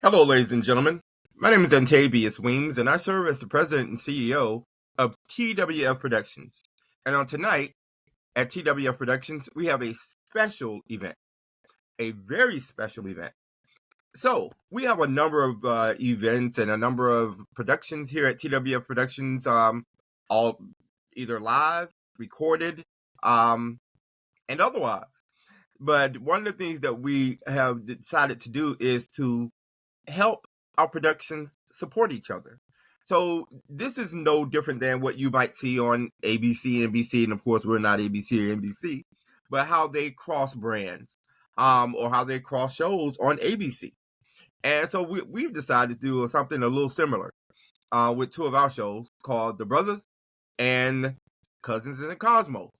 Hello, ladies and gentlemen. My name is Antavius Weems, and I serve as the president and CEO of TWF Productions. And on tonight at TWF Productions, we have a special event, a very special event. So we have a number of events and a number of productions here at TWF Productions, all either live, recorded, and otherwise. But one of the things that we have decided to do is to help our productions support each other. So this is no different than what you might see on ABC, NBC, and of course we're not ABC or NBC, but how they cross brands, or how they cross shows on ABC. And so we've decided to do something a little similar with two of our shows called The BROTHAZ and Cousins in the Cosmos.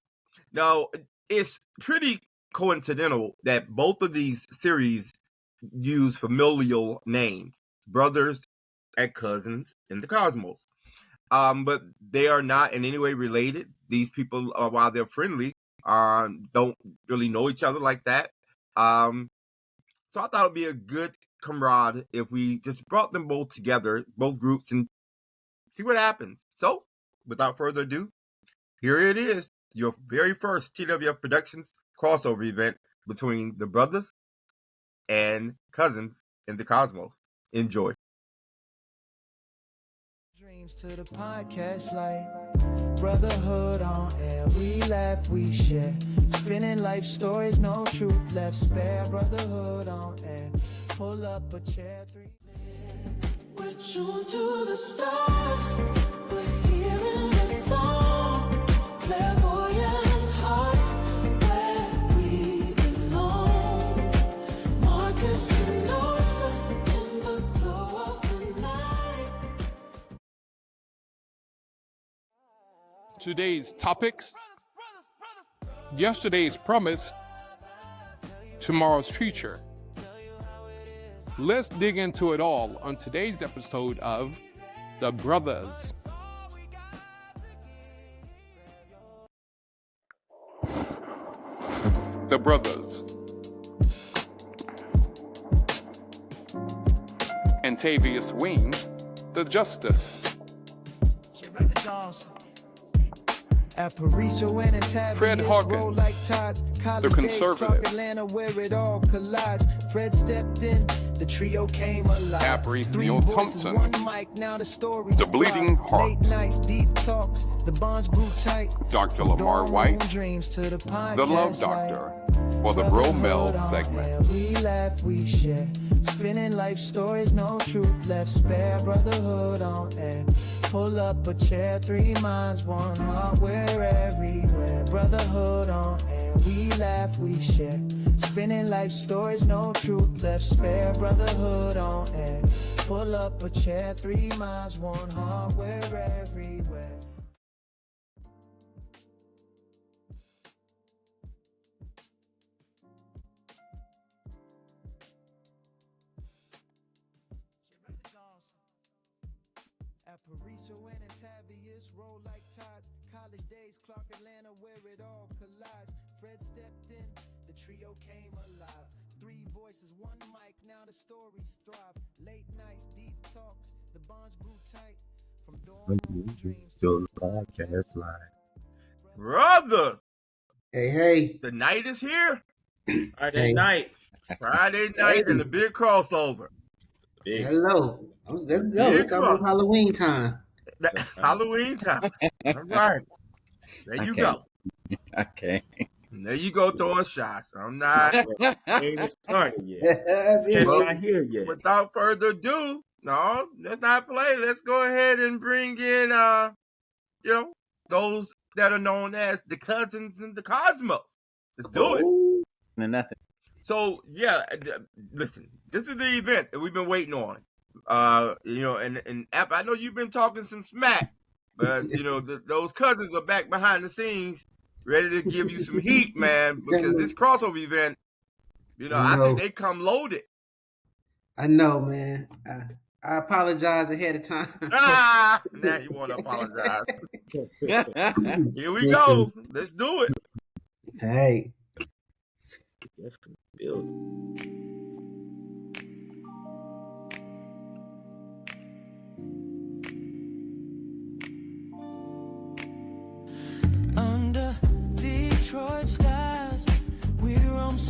Now, it's pretty coincidental that both of these series use familial names, brothers and cousins in the cosmos. But they are not in any way related. These people, while they're friendly, don't really know each other like that. So I thought it'd be a good camaraderie if we just brought them both together, both groups, and see what happens. So, without further ado, here it is, your very first TWF Productions crossover event between the BROTHAZ and Cousins in the Cosmos. Enjoy. Dreams to the podcast like brotherhood on air. We laugh, we share. Spinning life stories, no truth left spare. Brotherhood on air. Pull up a chair, three. We're tuned to the stars. We're hearing the song. Clairvoyant hearts where we belong. Marcus and Nosa in the glow of the night. Today's topics: yesterday's promise, tomorrow's future. Let's dig into it all on today's episode of The BROTHAZ. The BROTHAZ. Antavius Weems, the Justice. Fred Hawkins, like tides, the Conservative. Atlanta, where it all collides. Fred stepped in, the trio came alive. Avery Three Neal voices, Thompson, one mic, now the stories the Bleeding thrive. Heart. Late nights, deep talks, the bonds grew tight. Dr. Lamar White, Dreams to the the Love Doctor, for the Bro Mel segment. We laugh, we share. Spinning life stories, no truth left spare. Brotherhood on air. Pull up a chair, three minds, one heart. We're everywhere. Brotherhood on air. We laugh, we share. Spinning life stories, no truth left spare. Brotherhood on air. Pull up a chair, three minds, one heart. We're everywhere. Aparicio and Antavius roll like tides. College days, Clark, Atlanta, where it all collides. Fred stepped in, the trio came alive. Three voices, one mic, now the stories thrive. Late nights, deep talks, the bonds grew tight. From dawn dreams to the podcast live. BROTHAZ, Hey, the night is here. Friday night. Friday night and the big crossover. Hello. Let's go. Big It's almost Halloween time. Halloween time. All right. There you go. Okay. There you go, throwing shots. I'm not. Ain't even started yet. It's not here yet. Without further ado, no, let's not play. Let's go ahead and bring in, those that are known as the Cousins in the Cosmos. Let's do it. Nothing. So, yeah, listen, this is the event that we've been waiting on. And I know you've been talking some smack, but, those cousins are back behind the scenes, ready to give you some heat, man, because this crossover event, I think they come loaded. I know, man. I apologize ahead of time. Now you want to apologize. Here we go. Let's do it. Hey. Build.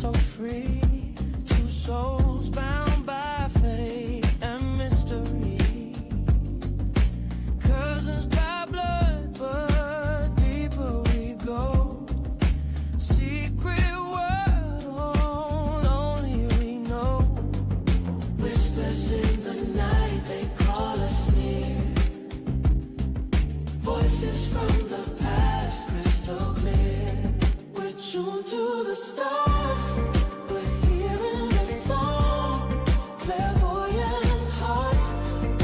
so free, two souls bound by fate and mystery. Cousins by blood, but deeper we go. Secret world, only we know. Whispers in the night, they call us near. Voices from the past, crystal clear. We're tuned to the stars, we're hearing the song. Clairvoyant hearts,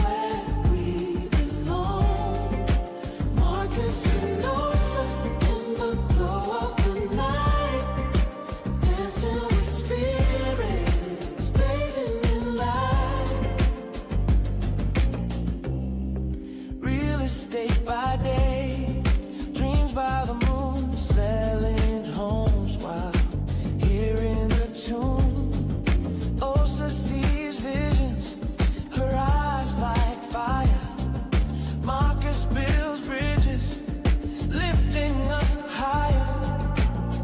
where we belong. Marcus and Osa in the glow of the night. Dancing with spirits, bathing in light. Real estate by day, dreams by the moon, selling homes while hearing the tune. Osa sees visions, her eyes like fire. Marcus builds bridges, lifting us higher.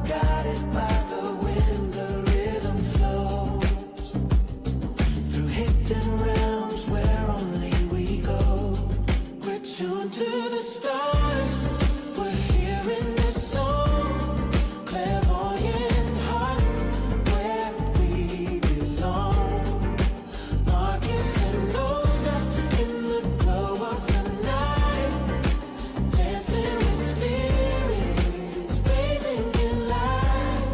Guided by the wind, the rhythm flows through hidden realms where only we go. We're tuned to the stars, we're hearing this song. Clairvoyant hearts, where we belong. Marcus and Rosa in the glow of the night. Dancing with spirits, bathing in light.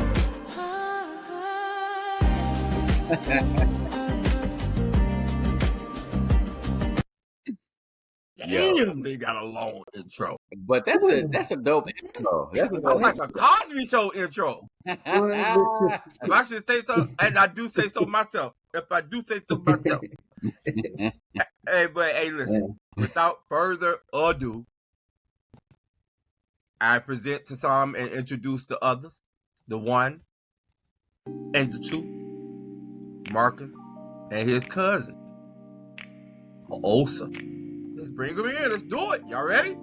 Damn, they got a long intro. But that's a dope intro. That's a I'm dope like a Cosby Show intro. Well, If I should say so, and I do say so myself. If I do say so myself. Hey, listen. Without further ado, I present to some and introduce the others. The one and the two, Marcus and his cousin, Osa. Let's bring them in. Let's do it. Y'all ready?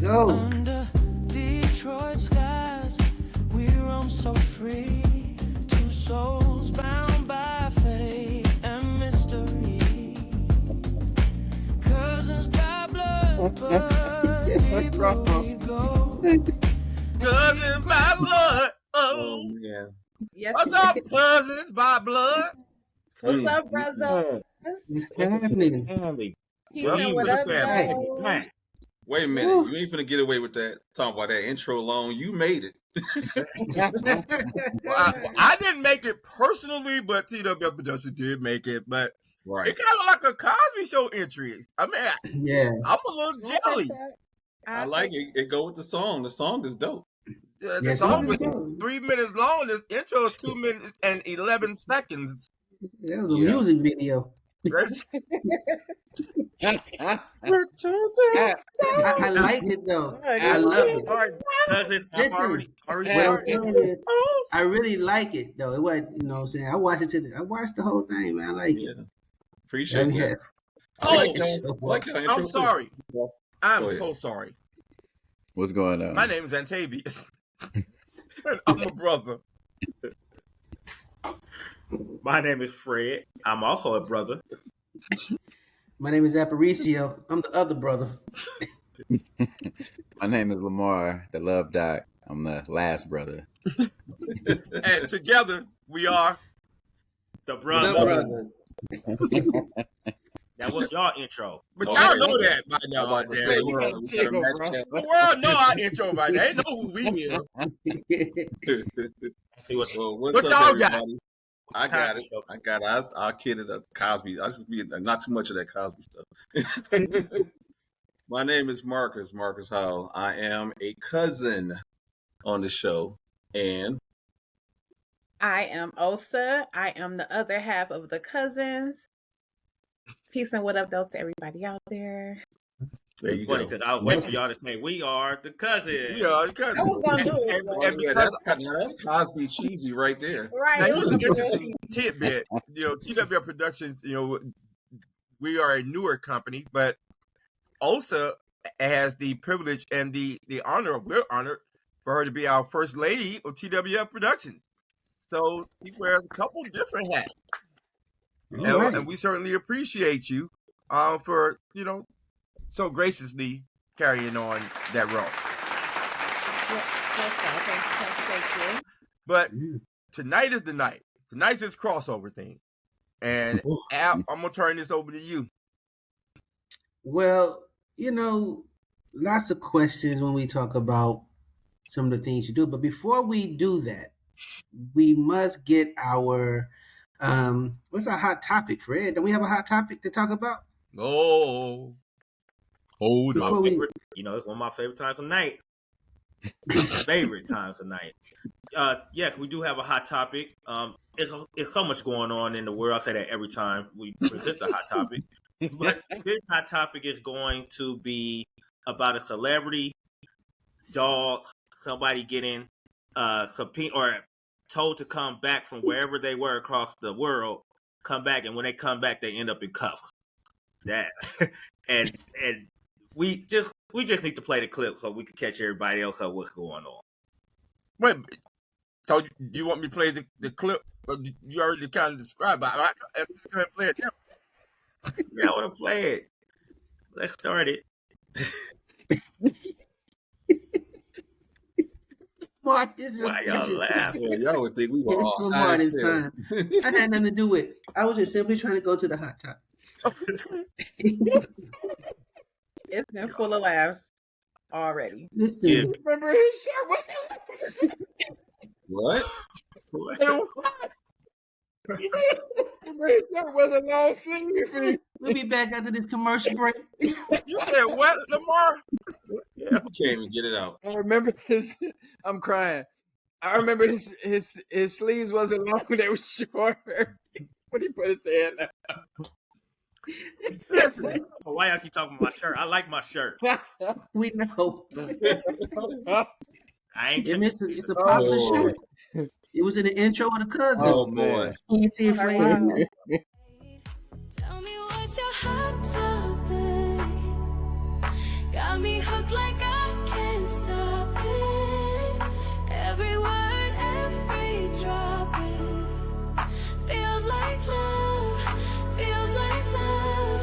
Go. Under Detroit skies, we roam so free. Two souls bound by fate and mystery. Cousins by blood, but deeper we go. Cousins by blood. Oh, yeah. Yes. what's up, cousins by blood? What's up, brother? What's happening? Andy. He Welcome said, to what the up, family. though? Hey, Wait a minute, you ain't finna get away with that. Talking about that intro alone, you made it. Well, I didn't make it personally, but TWF Productions did make it. But Right. it kind of like a Cosby Show entry. I mean, Yeah. I'm a little jelly. I like it. It go with the song. The song is dope. The Yes, song it was is. 3 minutes long. This intro is 2 minutes and 11 seconds. That was a Yeah. music video. I like it though. I love it. sorry, cousins. I'm Listen, already What I'm started. saying is, I really like it though. It wasn't, you know what I'm saying? I watched the whole thing, man. I like it. Yeah. Appreciate Yeah. that. Oh, I like that intro I'm too. sorry. I'm Go ahead. so sorry. What's going on? My name is Antavius. And I'm a brother. My name is Fred. I'm also a brother. My name is Aparicio. I'm the other brother. My name is Lamar, the Love Doc. I'm the last brother. And together we are. The The brother. brothers. That was y'all intro. But Okay. y'all know that by I'm now. about to damn. say, We we gotta got a chill, match bro. chat. The world know our intro by now. They know who we is. See what Well, what's What up, y'all got? everybody? I got it. I got it. I'll kid it up. Cosby. I just be not too much of that Cosby stuff. My name is Marcus Howell. I am a cousin on the show, and I am Osa. I am the other half of the cousins. Peace and what up, though, to everybody out there. there you funny go. because I was waiting for y'all to say we are the cousins. We are the cousins. I was gonna do it, And, though. and Yeah, because that's Cosby cheesy right there. Right. now, It here's was an gonna be interesting tidbit. TWF Productions, we are a newer company, but Osa has the privilege and the honor, we're honored for her to be our first lady of TWF Productions. So he wears a couple different hats. All right. And we certainly appreciate you for, so graciously carrying on that role. Thank you. But tonight is the night. Tonight's this crossover thing. And Al, I'm going to turn this over to you. Well, lots of questions when we talk about some of the things you do. But before we do that, we must get our what's our hot topic, Fred? Don't we have a hot topic to talk about? Oh, hold Before on. we- It's one of my favorite times of night. Favorite times of night. Yes, we do have a hot topic. It's so much going on in the world. I say that every time we present the hot topic. But this hot topic is going to be about a celebrity, dog, somebody getting subpoena or told to come back from wherever they were across the world, come back, and when they come back, they end up in cuffs. That and we just need to play the clip so we can catch everybody else on what's going on. Wait, so do you want me to play the clip? You already kind of described it. I'm just going to play it now. Yeah, I want to play it. Let's start it. Mark, this is Why y'all laugh? Yeah, y'all would think we were It's all for high Marty's as hell. time. I had nothing to do with it. I was just simply trying to go to the hot topic. It's been full of laughs already. Listen, Yeah. Remember his shirt was What? Remember his shirt was a long sleeve. we'll be back after this commercial break. You said what, Lamar? You can't even get it out. I remember his. I'm crying. I remember his sleeves wasn't long; they were short. When he put his hand out. Why y'all keep talking about my shirt? I like my shirt. We know. I ain't. It's a popular shirt. It was in the intro of the Cousins. Oh boy. You see it, Fred? Tell me what's your hot topic? Got me hooked like I can't stop it. Every word, every drop it. Feels like love, feels like love.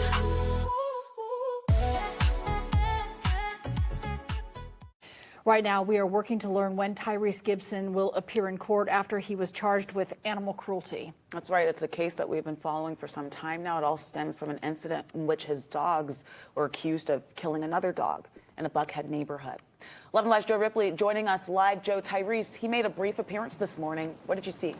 Right now, we are working to learn when Tyrese Gibson will appear in court after he was charged with animal cruelty. That's right. It's a case that we've been following for some time now. It all stems from an incident in which his dogs were accused of killing another dog in a Buckhead neighborhood. 11 Live's Joe Ripley joining us live. Joe, Tyrese, he made a brief appearance this morning. What did you see?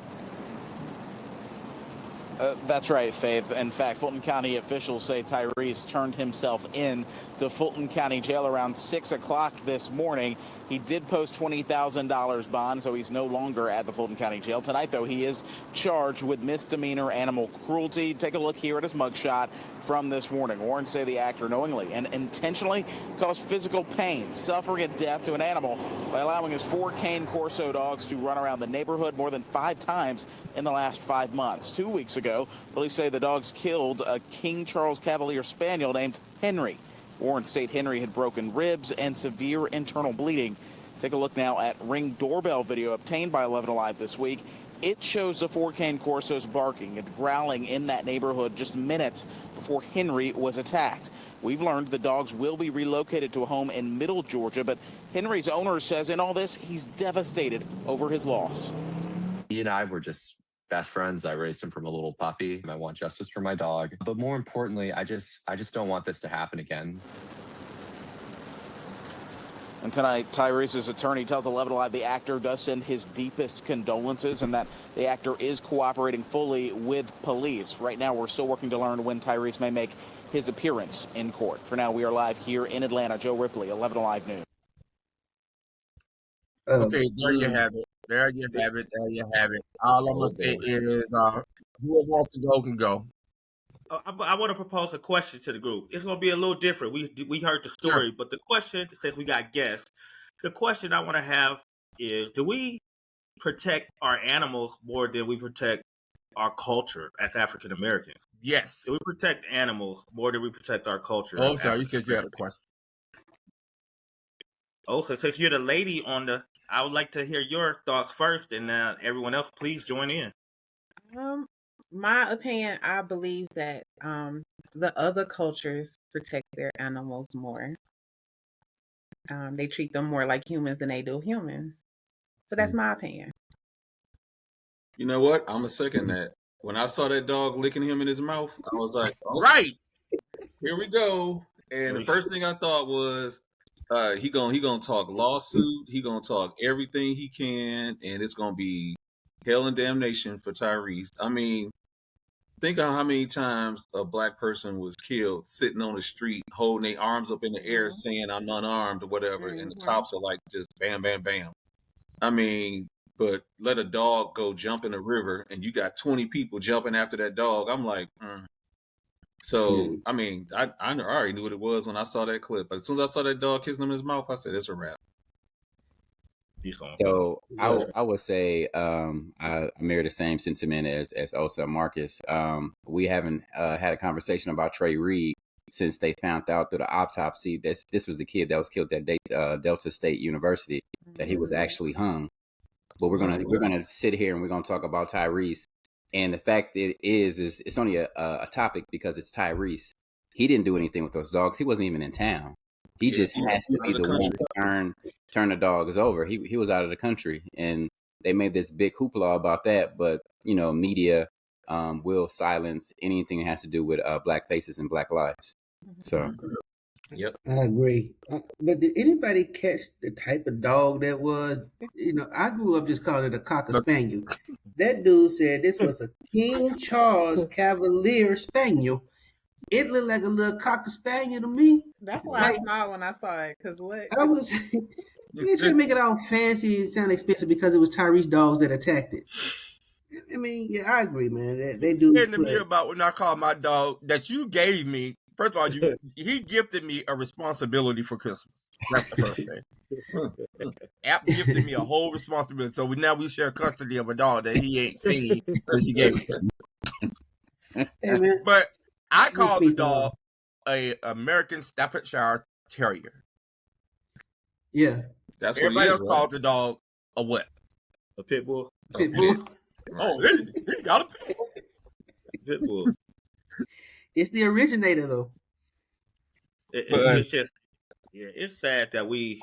That's right, Faith. In fact, Fulton County officials say Tyrese turned himself in to Fulton County Jail around 6 o'clock this morning. He did post $20,000 bond, so he's no longer at the Fulton County Jail. Tonight, though, he is charged with misdemeanor animal cruelty. Take a look here at his mugshot from this morning. Warrants say the actor knowingly and intentionally caused physical pain, suffering, and death to an animal by allowing his 4 Cane Corso dogs to run around the neighborhood more than 5 times in the last 5 months. 2 weeks ago, police say the dogs killed a King Charles Cavalier Spaniel named Henry. Warrants state Henry had broken ribs and severe internal bleeding. Take a look now at Ring doorbell video obtained by 11 Alive this week. It shows the 4 Cane Corsos barking and growling in that neighborhood just minutes before Henry was attacked. We've learned the dogs will be relocated to a home in Middle Georgia, but Henry's owner says in all this, he's devastated over his loss. He and I were just best friends. I raised him from a little puppy. I want justice for my dog. But more importantly, I just don't want this to happen again. And tonight, Tyrese's attorney tells 11 Alive the actor does send his deepest condolences and that the actor is cooperating fully with police. Right now, we're still working to learn when Tyrese may make his appearance in court. For now, we are live here in Atlanta. Joe Ripley, 11 Alive News. Okay, there you have it. There you have it. There you have it. All I'm going to say is whoever wants to go can go. I want to propose a question to the group. It's going to be a little different. We heard the story, but the question, since we got guests, the question I want to have is, do we protect our animals more than we protect our culture as African Americans? Yes. Do we protect animals more than we protect our culture? Oh, I'm sorry. You said you had a question. Oh, so since you're the lady on the, I would like to hear your thoughts first, and everyone else, please join in. My opinion, I believe that the other cultures protect their animals more. They treat them more like humans than they do humans. So that's my opinion. You know what? I'm a second that. When I saw that dog licking him in his mouth, I was like, oh, Right. here we go. And the first thing I thought was, he gonna talk lawsuit. He gonna talk everything he can, and it's gonna be hell and damnation for Tyrese. I mean, think of how many times a black person was killed sitting on the street, holding their arms up in the air, saying "I'm unarmed" or whatever, and the cops are like, just bam, bam, bam. I mean, but let a dog go jump in the river, and you got 20 people jumping after that dog. I'm like, So, I mean, I already knew what it was when I saw that clip. But as soon as I saw that dog kissing him in his mouth, I said, it's a wrap. So I would say I mirror the same sentiment as Osa and Marcus. We haven't had a conversation about Trey Reed since they found out through the autopsy that this was the kid that was killed at Delta State University, that he was actually hung. But we're gonna sit here and we're gonna talk about Tyrese. And the fact that it's only a topic because it's Tyrese. He didn't do anything with those dogs. He wasn't even in town. He just has to be the one to turn the dogs over. He was out of the country, and they made this big hoopla about that. But media will silence anything that has to do with black faces and black lives. So, yep, I agree. But did anybody catch the type of dog that was? I grew up just calling it a Cocker Spaniel. That dude said this was a King Charles Cavalier Spaniel. It looked like a little Cocker Spaniel to me. That's why I smiled when I saw it. Cause what? I was they trying to make it all fancy and sound expensive because it was Tyrese dogs that attacked it. I mean, yeah, I agree, man. They do. Saying to me about when I called my dog that you gave me. First of all, he gifted me a responsibility for Christmas. That's the first thing. App gifted me a whole responsibility, so now we share custody of a dog that he ain't seen because he gave it to me. Hey, man. But I called the dog a American Staffordshire Terrier. Yeah, that's everybody else called the dog a what? A pit bull. Pit bull. Oh, he got a pit bull. Pit bull. It's the originator, though. It's just, it's sad that we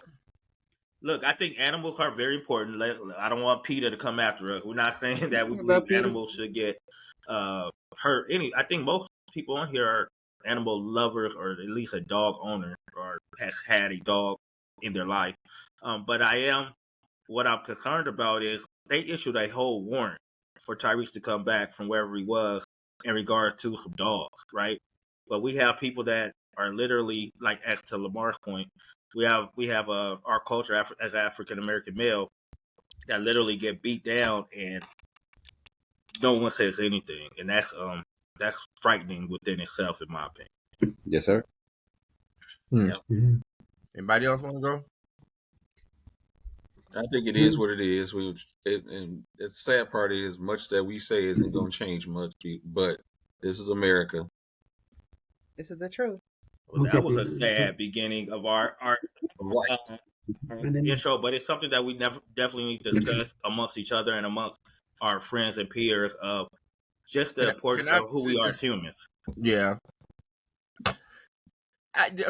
look. I think animals are very important. I don't want PETA to come after us. We're not saying that we believe animals should get hurt. I think most people on here are animal lovers, or at least a dog owner, or has had a dog in their life. But what I'm concerned about is they issued a whole warrant for Tyrese to come back from wherever he was in regards to some dogs, right? But we have people that are literally, like, as to Lamar's point, we have our culture as African American male that literally get beat down and no one says anything, and that's frightening within itself, in my opinion. Yes, sir. Yep. Anybody else want to go? I think it is what it is. And the sad part is, much that we say isn't going to change much, but this is America. This is the truth. Well, that was a sad beginning of our intro, but it's something that we definitely need to discuss amongst each other and amongst our friends and peers of just the importance of who we are as humans. Yeah.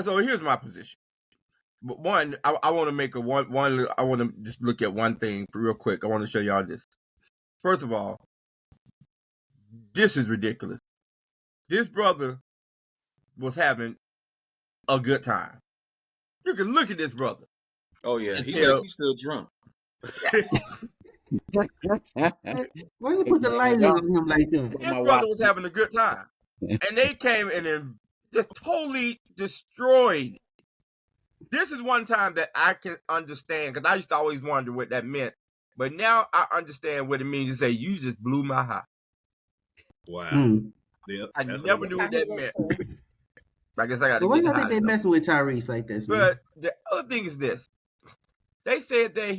So here's my position. One, I want to make I want to just look at one thing real quick. I want to show y'all this. First of all, this is ridiculous. This brother was having a good time. You can look at this brother. Oh yeah, he's still drunk. Why you put the light on him like that? This brother was having a good time, and they came in and just totally destroyed. This is one time that I can understand, because I used to always wonder what that meant, but now I understand what it means to say you just blew my high. Wow. Yep, I never knew what that meant. I guess I got to. Why do you think they messing with Tyrese like this? Man? But the other thing is this: they said that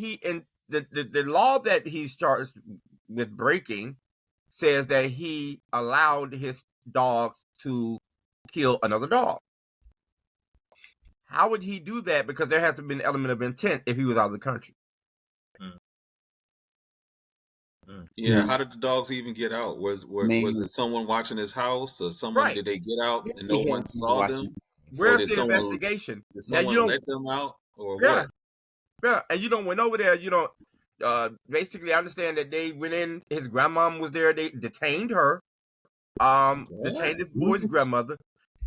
the law that he's charged with breaking says that he allowed his dogs to kill another dog. how would he do that? Because there has to be an element of intent if he was out of the country. Yeah, how did the dogs even get out? Was it someone watching his house, or someone did they get out and no one saw them? Where's the investigation? Did someone let them out, or what? Yeah, and you don't went over there. You don't. Basically, I understand that they went in. His grandmom was there. They detained her. Detained his boy's grandmother.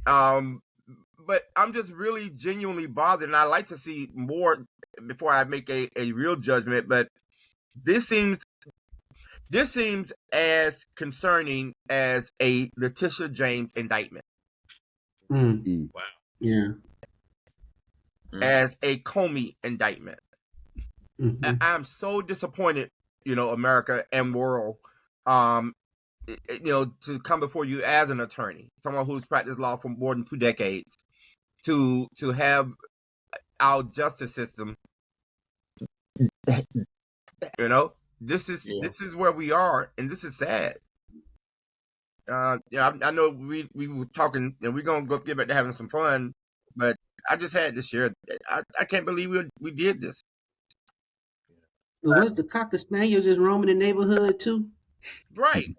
But I'm just really genuinely bothered, and I like to see more before I make a real judgment. But this seems as concerning as a Letitia James indictment. Wow. Yeah. As a Comey indictment. I'm so disappointed, America and world, to come before you as an attorney, someone who's practiced law for more than 2 decades, to have our justice system, this is where we are, and this is sad. I know we were talking, and we're gonna get back to having some fun, but I just had to share. I can't believe we did this. Was the Cocker Spaniel just roaming the neighborhood too? Right.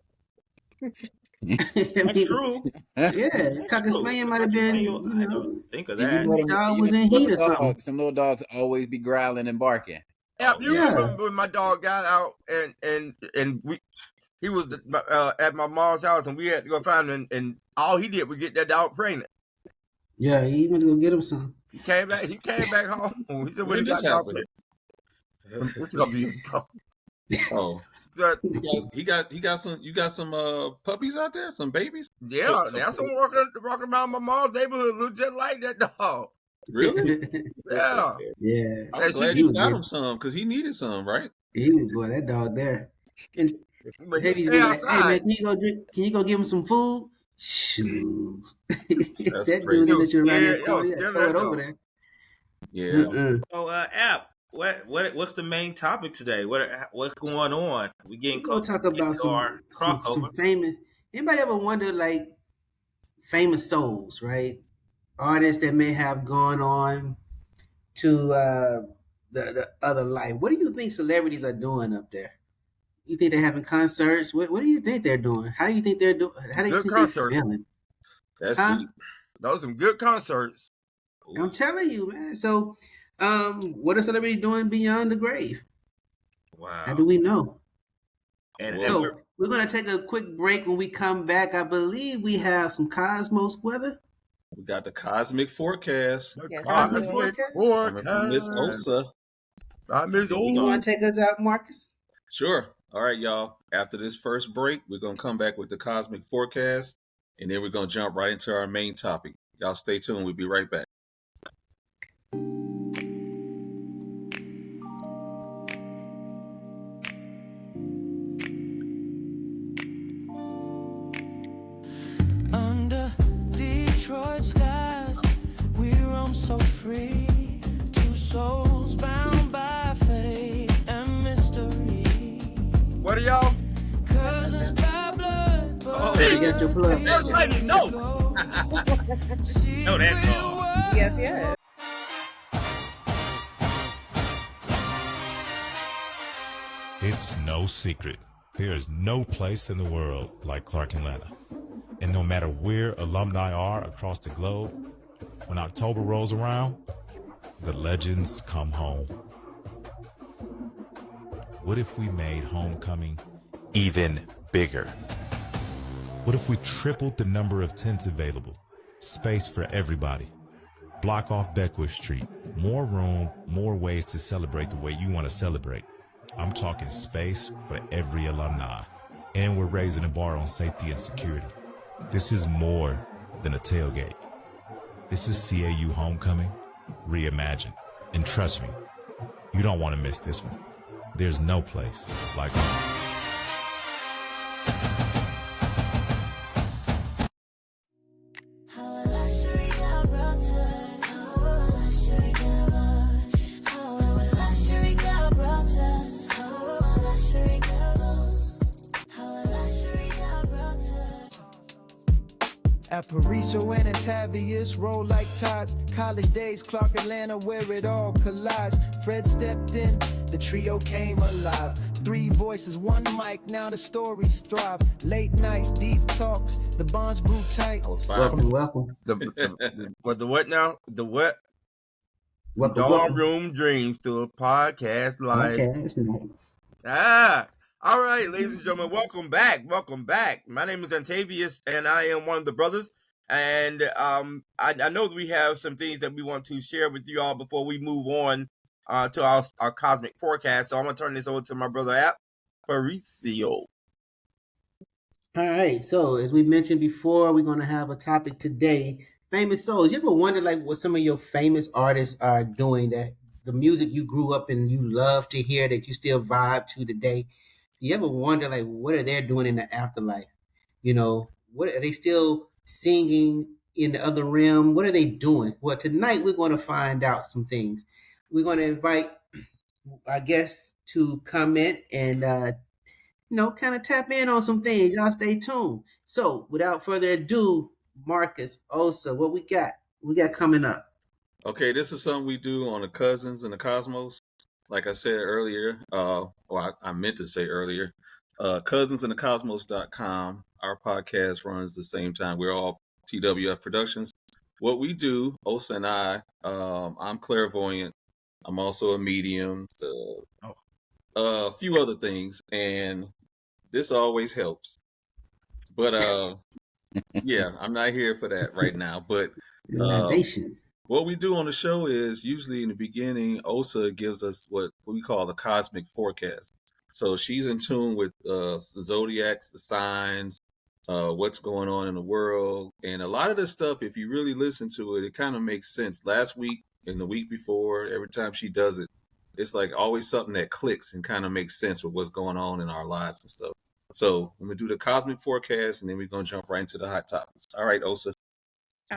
That's true. Yeah, Cocker Spaniel might have been. Think of that. The dog was in heat or something. Some little dogs always be growling and barking. Yeah, you remember when my dog got out and he was at my mom's house and we had to go find him, and all he did was get that dog pregnant. Yeah, he went to go get him some. He came back home. He said, when this happened? What's gonna be? Oh, he got some. You got some puppies out there, some babies. Yeah, there's some walking around my mom's neighborhood look just like that dog. Really? Yeah. Yeah. I'm glad you got him some because he needed some, right? He was boy, that dog there. But he stay outside. Hey man, can you go give him some food? Shoes. That's that crazy. dude that you're around there, throw it over there. Yeah. So, App, what's the main topic today? What's going on? We getting close. We'll talk about some famous. Anybody ever wonder like famous souls, right? Artists that may have gone on to the other life. What do you think celebrities are doing up there? You think they're having concerts? What do you think they're doing? How do you think they're doing? How do you think they're feeling? That's deep. Those are some good concerts. I'm telling you, man. So, what are celebrities doing beyond the grave? Wow. How do we know? And so we're going to take a quick break. When we come back, I believe we have some Cosmos weather. We got the cosmic forecast. Cosmic forecast. Miss Osa. You want to take us out, Marcus? Sure. All right, y'all. After this first break, we're going to come back with the cosmic forecast, and then we're going to jump right into our main topic. Y'all stay tuned. We'll be right back. Under Detroit skies, we roam so free. Two souls bound by fate and mystery. What are y'all? Cousins by blood. Oh, hey, you got your blood. First lady, no. No, that song. Yes. It's no secret. There is no place in the world like Clark, Atlanta. And no matter where alumni are across the globe, when October rolls around, the legends come home. What if we made homecoming even bigger? What if we tripled the number of tents available? Space for everybody. Block off Beckwith Street. More room, more ways to celebrate the way you want to celebrate. I'm talking space for every alumni. And we're raising the bar on safety and security. This is more than a tailgate. This is CAU Homecoming reimagined. And trust me, you don't want to miss this one. There's no place like home. Got Parisa and Tavius roll like tides. College days, Clark, Atlanta, where it all collides. Fred stepped in, the trio came alive. 3 voices, 1 mic, now the stories thrive. Late nights, deep talks, the bonds grew tight. Welcome. The what now? The what? Welcome. Dorm room dreams to a podcast live. Podcast nights. All right, ladies and gentlemen, welcome back. Welcome back. My name is Antavius, and I am one of the brothers. And I know that we have some things that we want to share with you all before we move on to our cosmic forecast. So I'm going to turn this over to my brother, Aparicio. All right. So as we mentioned before, we're going to have a topic today. Famous souls. You ever wonder like what some of your famous artists are doing, that the music you grew up and you love to hear that you still vibe to today? You ever wonder like what are they doing in the afterlife? You know, what are they still singing in the other realm? What are they doing? Well, tonight we're going to find out some things. We're going to invite our guests to comment and kind of tap in on some things. Y'all stay tuned. So without further ado, Marcus, Osa, what we got? We got coming up. Okay, this is something we do on the Cousins and the Cosmos. Like I said earlier, I meant to say earlier, cousinsandthecosmos.com. Our podcast runs the same time. We're all TWF Productions. What we do, Osa and I'm clairvoyant. I'm also a medium, a few other things, and this always helps. But yeah, I'm not here for that right now. But what we do on the show is usually in the beginning, Osa gives us what we call the cosmic forecast. So she's in tune with the zodiacs, the signs, what's going on in the world. And a lot of this stuff, if you really listen to it, it kind of makes sense. Last week and the week before, every time she does it, it's like always something that clicks and kind of makes sense with what's going on in our lives and stuff. So I'm going to do the cosmic forecast, and then we're going to jump right into the hot topics. All right, Osa.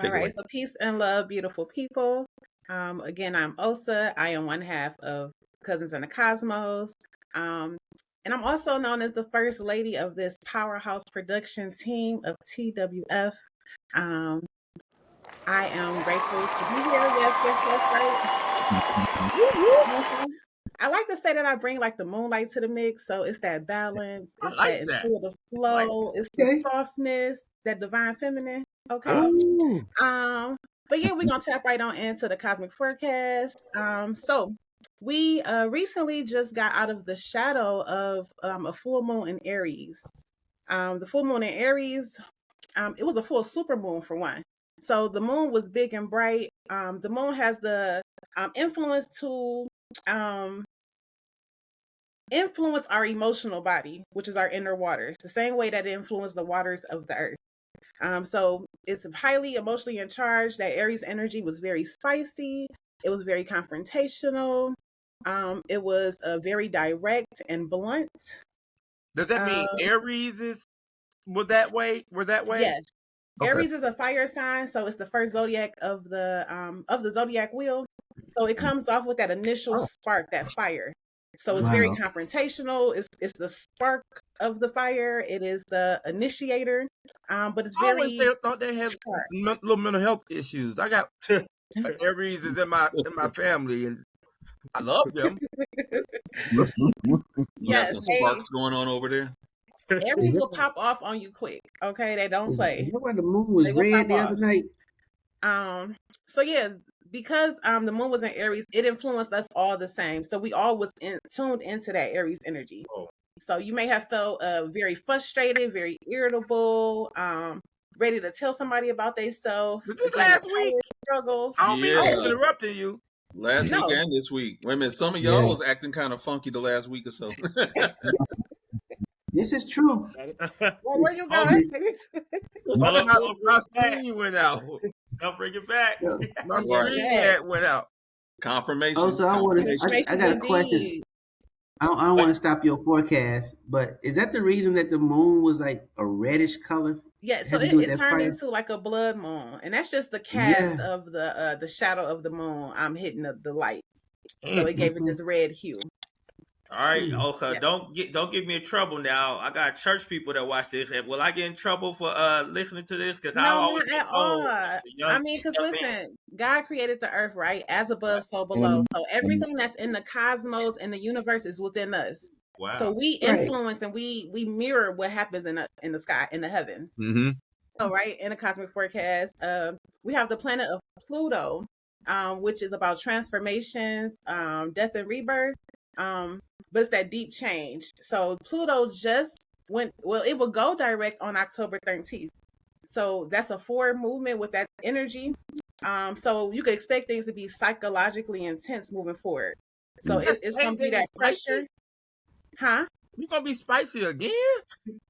All right, so peace and love, beautiful people. Again, I'm Osa. I am one half of Cousins and the Cosmos. And I'm also known as the first lady of this powerhouse production team of TWF. I am grateful to be here. Yes. I like to say that I bring like the moonlight to the mix, so it's that balance, it's that the flow, it's the softness, that divine feminine. Okay. But yeah, we're gonna tap right on into the cosmic forecast. So we recently just got out of the shadow of a full moon in Aries. The full moon in Aries, it was a full super moon for one. So the moon was big and bright. The moon has the influence to influence our emotional body, which is our inner waters, the same way that it influenced the waters of the earth. So it's highly emotionally in charge. That Aries energy was very spicy. It was very confrontational. It was very direct and blunt. Does that mean Aries were that way? Yes. Okay. Aries is a fire sign, so it's the first zodiac of the zodiac wheel. So it comes off with that initial spark, that fire. So it's very confrontational. It's the spark of the fire. It is the initiator. But it's very. I always thought they had little mental health issues. I got Aries is in my family, and I love them. Yes, some sparks going on over there. Aries will pop off on you quick. Okay, they don't play. You know why the moon was red the other night? So yeah, because the moon was in Aries, it influenced us all the same. So we all was tuned into that Aries energy. So you may have felt very frustrated, very irritable, ready to tell somebody about themselves. Was this last week? Struggles. I don't mean I was interrupting you. Last week and this week. Wait a minute, some of y'all was acting kind of funky the last week or so. This is true. Well, where you going? My screen went out. Don't bring it back. My screen went out. Confirmation. Also, I got a question. I don't want to stop your forecast, but is that the reason that the moon was like a reddish color? Yeah, so it turned into like a blood moon, and that's just the cast of the shadow of the moon. I'm hitting the light, so it gave it this red hue. All right, okay. Don't get me in trouble now. I got church people that watch this. And will I get in trouble for listening to this? Because I No, always not get at told all. as a I mean, because young man. listen, God created the earth, right? As above, so below. So everything that's in the cosmos and the universe is within us. So Wow. we influence and we mirror what happens in the sky, in the heavens. Mm-hmm. So right in the cosmic forecast, we have the planet of Pluto, which is about transformations, death and rebirth. But it's that deep change. So Pluto just went. Well, it will go direct on October 13th. So that's a forward movement with that energy. So you could expect things to be psychologically intense moving forward. So it's gonna be that pressure, huh? You gonna be spicy again?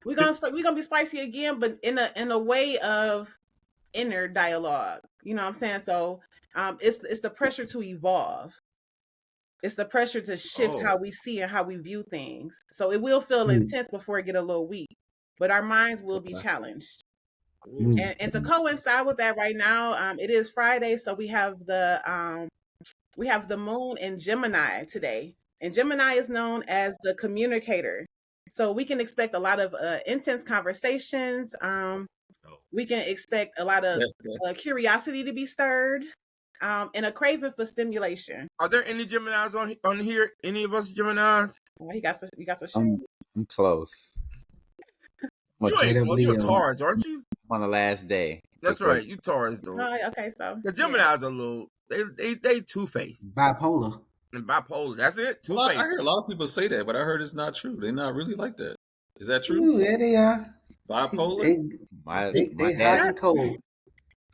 We're gonna be spicy again, but in a way of inner dialogue. You know what I'm saying? So it's the pressure to evolve. It's the pressure to shift how we see and how we view things. So it will feel intense before it get a little weak, but our minds will be challenged. And to coincide with that, right now, it is Friday, so we have the moon in Gemini today, and Gemini is known as the communicator. So we can expect a lot of intense conversations. We can expect a lot of curiosity to be stirred, and a craving for stimulation. Are there any Geminis on here? Any of us Geminis? Well, you got some shit. I'm close. You a Taurus, aren't you? On the last day. That's right. You Taurus, though. Oh, okay, so the Geminis are a little. They two-faced. Bipolar. And bipolar. That's it. Well, I Two-faced. heard a lot of people say that, but I heard it's not true. They're not really like that. Is that true? Ooh, yeah, they are. Bipolar? They hot and cold.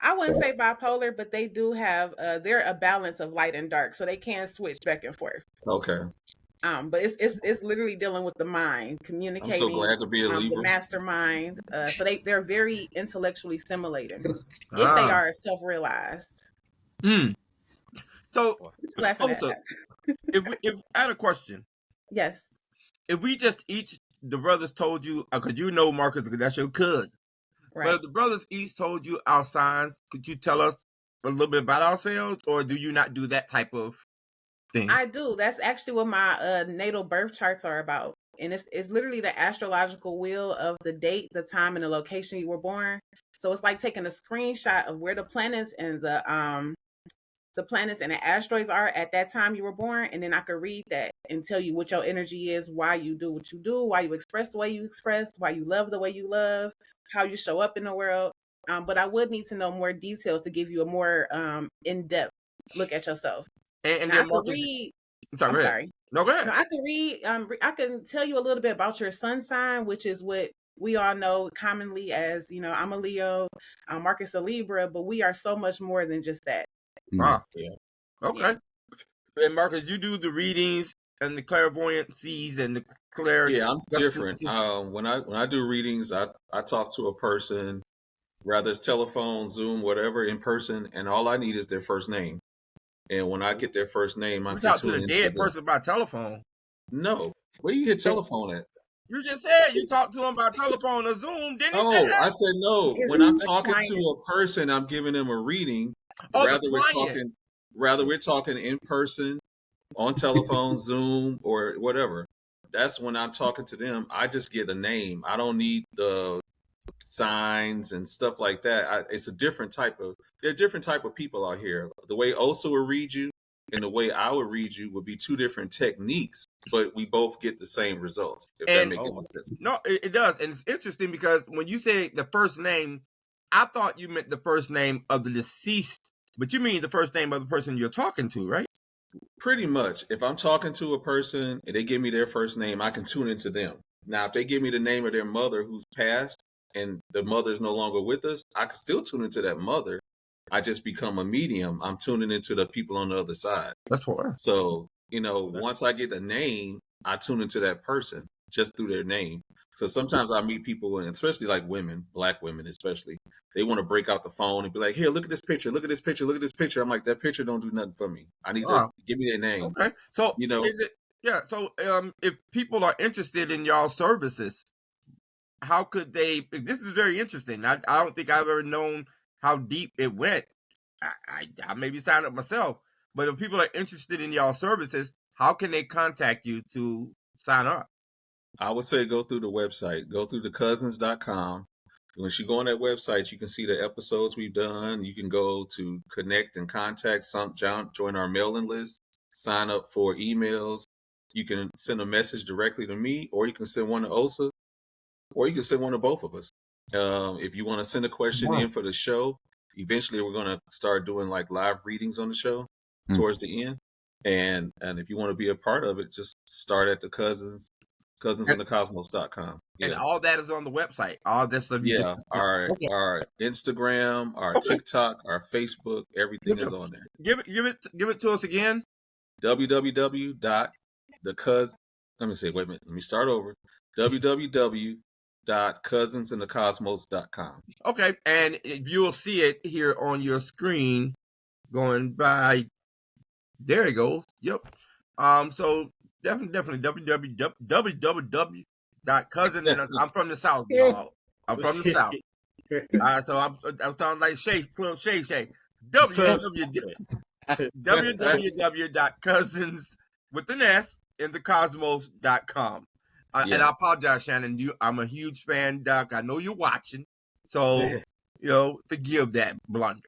I wouldn't say bipolar, but they do have they're a balance of light and dark, so they can switch back and forth. Okay. But it's literally dealing with the mind, communicating. I'm so glad to be a Libra. The mastermind. So they're very intellectually stimulating if they are self-realized. So, laughing at also, if I had a question. Yes. If we just each the brothers told you, because you know Marcus, because that's your cousin. Right. But if the brothers each told you our signs, could you tell us a little bit about ourselves, or do you not do that type of thing? I do. That's actually what my natal birth charts are about. And it's literally the astrological wheel of the date, the time, and the location you were born. So it's like taking a screenshot of where the planets and the asteroids are at that time you were born, and then I could read that and tell you what your energy is, why you do what you do, why you express the way you express, why you love the way you love, how you show up in the world. But I would need to know more details to give you a more in-depth look at yourself. And I then could read. I'm sorry. No, go ahead. No, I can read. I can tell you a little bit about your sun sign, which is what we all know commonly as, I'm a Leo, Marcus a Libra, but we are so much more than just that. Ah, yeah. Okay. Yeah. And Marcus, you do the readings and the clairvoyancies and the clarity. Yeah, I'm different. When I do readings, I talk to a person, whether it's telephone, Zoom, whatever, in person, and all I need is their first name. And when I get their first name, I You can talk to tune the into dead them. person by telephone. No, where you get telephone at? You just said you talked to him by telephone or Zoom, didn't you? Oh, I said no. When I'm talking to a person, I'm giving them a reading. Rather we're talking in person, on telephone, Zoom, or whatever. That's when I'm talking to them. I just get a name. I don't need the signs and stuff like that. It's a different type of. There are different type of people out here. The way Osa will read you and the way I would read you would be two different techniques, but we both get the same results. If that makes any sense. No, it does, and it's interesting because when you say the first name, I thought you meant the first name of the deceased, but you mean the first name of the person you're talking to, right? Pretty much. If I'm talking to a person and they give me their first name, I can tune into them. Now, if they give me the name of their mother who's passed and the mother is no longer with us, I can still tune into that mother. I just become a medium. I'm tuning into the people on the other side. That's what. So, once I get the name, I tune into that person just through their name. So sometimes I meet people, and especially like women, black women especially, they want to break out the phone and be like, here, look at this picture, look at this picture, look at this picture. I'm like, that picture don't do nothing for me. I need to give me their name. Okay. So, is it, yeah. So, if people are interested in y'all services, how could they, this is very interesting. I don't think I've ever known how deep it went. I maybe signed up myself, but if people are interested in y'all services, how can they contact you to sign up? I would say go through the website. Go through thecousins.com. Once you go on that website, you can see the episodes we've done. You can go to connect and contact join our mailing list, sign up for emails. You can send a message directly to me, or you can send one to Osa, or you can send one to both of us. If you want to send a question in for the show, eventually we're going to start doing like live readings on the show towards the end. And if you want to be a part of it, just start at the cousinsinthecosmos.com. And all that is on the website. All this stuff. Yeah, our Instagram, our TikTok, our Facebook, everything is on there. Give it to us again. www.thecousin. Let me say. Wait a minute. Let me start over. www.cousinsinthecosmos.com. Okay, and you will see it here on your screen, going by. There it goes. Yep. So definitely www.cousin. I'm from the South, y'all. I'm from the South. So I'm sounding like Shay. www.cousins with an S in the cosmos.com. And I apologize, Shannon. I'm a huge fan, Doc. I know you're watching, so forgive that blunder.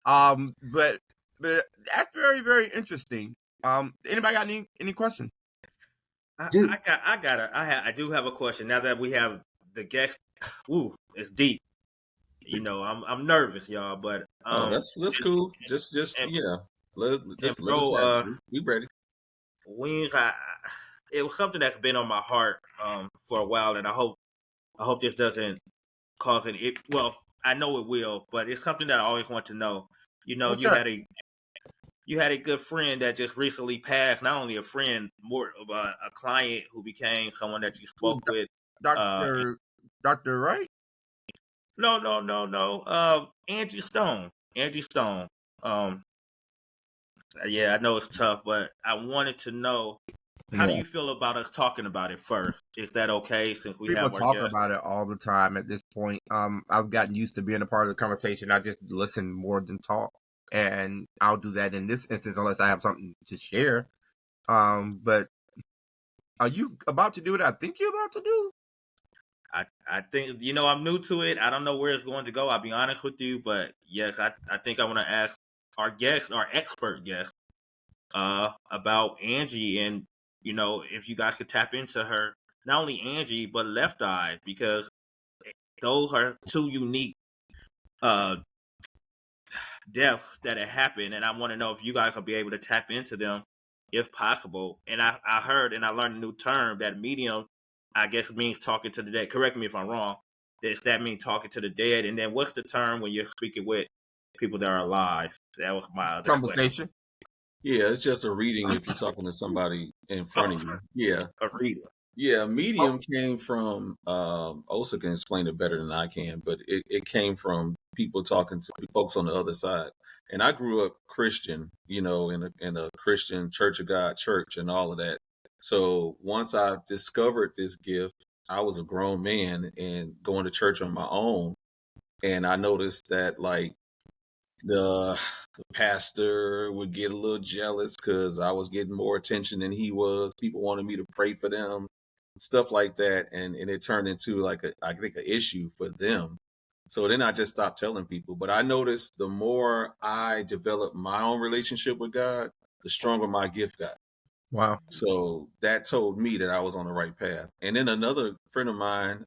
But that's very, very interesting. Anybody got any questions? I do have a question. Now that we have the guest, it's deep. I'm nervous, y'all, but that's cool. Just let us have it. We ready. Wings, it was something that's been on my heart for a while, and I hope this doesn't cause it. Well, I know it will, but it's something that I always want to know. You had a good friend that just recently passed. Not only a friend, more of a client who became someone that you spoke with. Doctor Wright? No. Angie Stone. Yeah, I know it's tough, but I wanted to know, how do you feel about us talking about it first? Is that okay? Since we People have our talk guests? about it all the time at this point. I've gotten used to being a part of the conversation. I just listen more than talk, and I'll do that in this instance unless I have something to share. But are you about to do what I think you're about to do? I think, I'm new to it. I don't know where it's going to go. I'll be honest with you, but yes, I think I want to ask our expert guest, about Angie, and if you guys could tap into her, not only Angie but Left Eye, because those are two unique deaths that have happened, and I want to know if you guys will be able to tap into them if possible. And I heard and I learned a new term that medium, I guess, means talking to the dead. Correct me if I'm wrong. Does that mean talking to the dead? And then what's the term when you're speaking with people that are alive? That was my other conversation. question. Yeah, it's just a reading if you're talking to somebody in front of you. Yeah. A reading. Yeah, medium came from, Osa can explain it better than I can, but it came from people talking to folks on the other side. And I grew up Christian, in a Christian Church of God church and all of that. So once I discovered this gift, I was a grown man and going to church on my own. And I noticed that, like, the pastor would get a little jealous because I was getting more attention than he was. People wanted me to pray for them, stuff like that. And it turned into I think an issue for them. So then I just stopped telling people. But I noticed the more I developed my own relationship with God, the stronger my gift got. Wow. So that told me that I was on the right path. And then another friend of mine,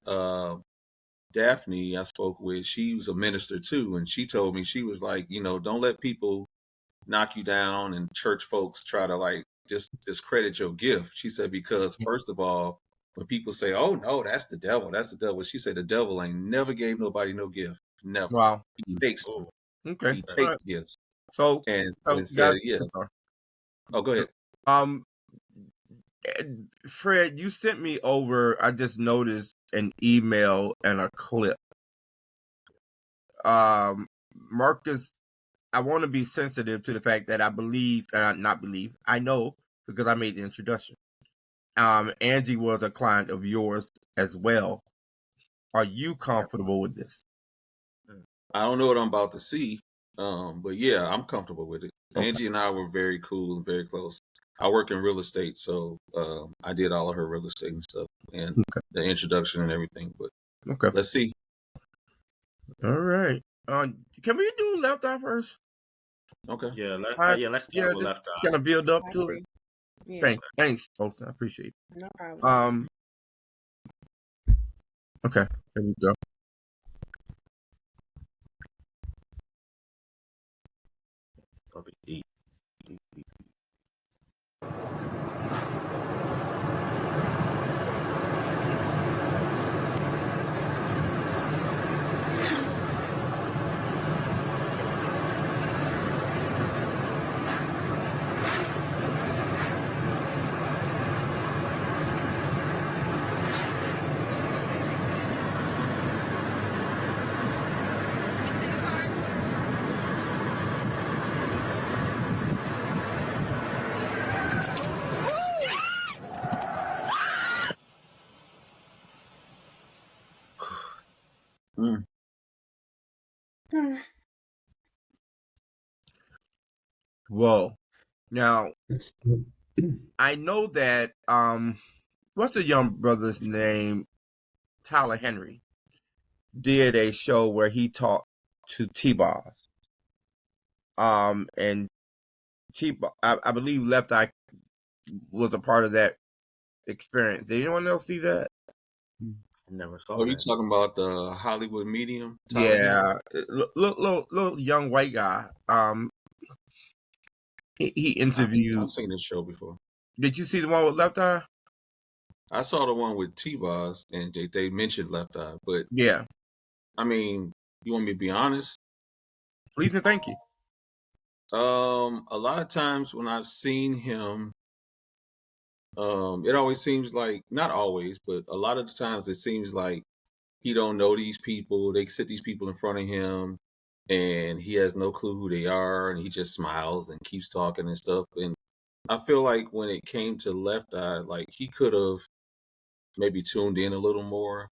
Daphne, I spoke with, she was a minister too. And she told me, she was like, don't let people knock you down and church folks try to just discredit your gift. She said, because first of all, when people say, oh no, that's the devil, she said, the devil ain't never gave nobody no gift. Never. Wow. He takes them. Okay. He takes gifts. So, and guys, said, yeah. Oh, go ahead. Fred, you sent me over, I just noticed, an email and a clip. Marcus, I want to be sensitive to the fact that I know because I made the introduction. Angie was a client of yours as well. Are you comfortable with this? I don't know what I'm about to see, but yeah, I'm comfortable with it. Okay. Angie and I were very cool and very close. I work in real estate, so I did all of her real estate and stuff, and the introduction and everything. But Okay. let's see. All right. Can we do left eye first? Okay. Yeah, let's yeah, start with just left eye. kind of build up I to agree. it. Yeah. Thanks, Olsen. I appreciate it. No problem. Okay, here we go. Probably deep. Mm. Whoa. Now, I know that what's the young brother's name? Tyler Henry did a show where he talked to T-Boz. And I believe Left Eye was a part of that experience. Did anyone else see that? I never saw Are you that. talking about the Hollywood medium? Yeah, little young white guy. He interviewed. I've seen this show before. Did you see the one with Left Eye? I saw the one with T-Boz, and they mentioned Left Eye, but yeah. I mean, you want me to be honest? Please and thank you. A lot of times when I've seen him, it always seems like, not always, but a lot of the times it seems like he don't know these people. They sit these people in front of him, and he has no clue who they are, and he just smiles and keeps talking and stuff. And I feel like when it came to Left Eye, like he could have maybe tuned in a little more.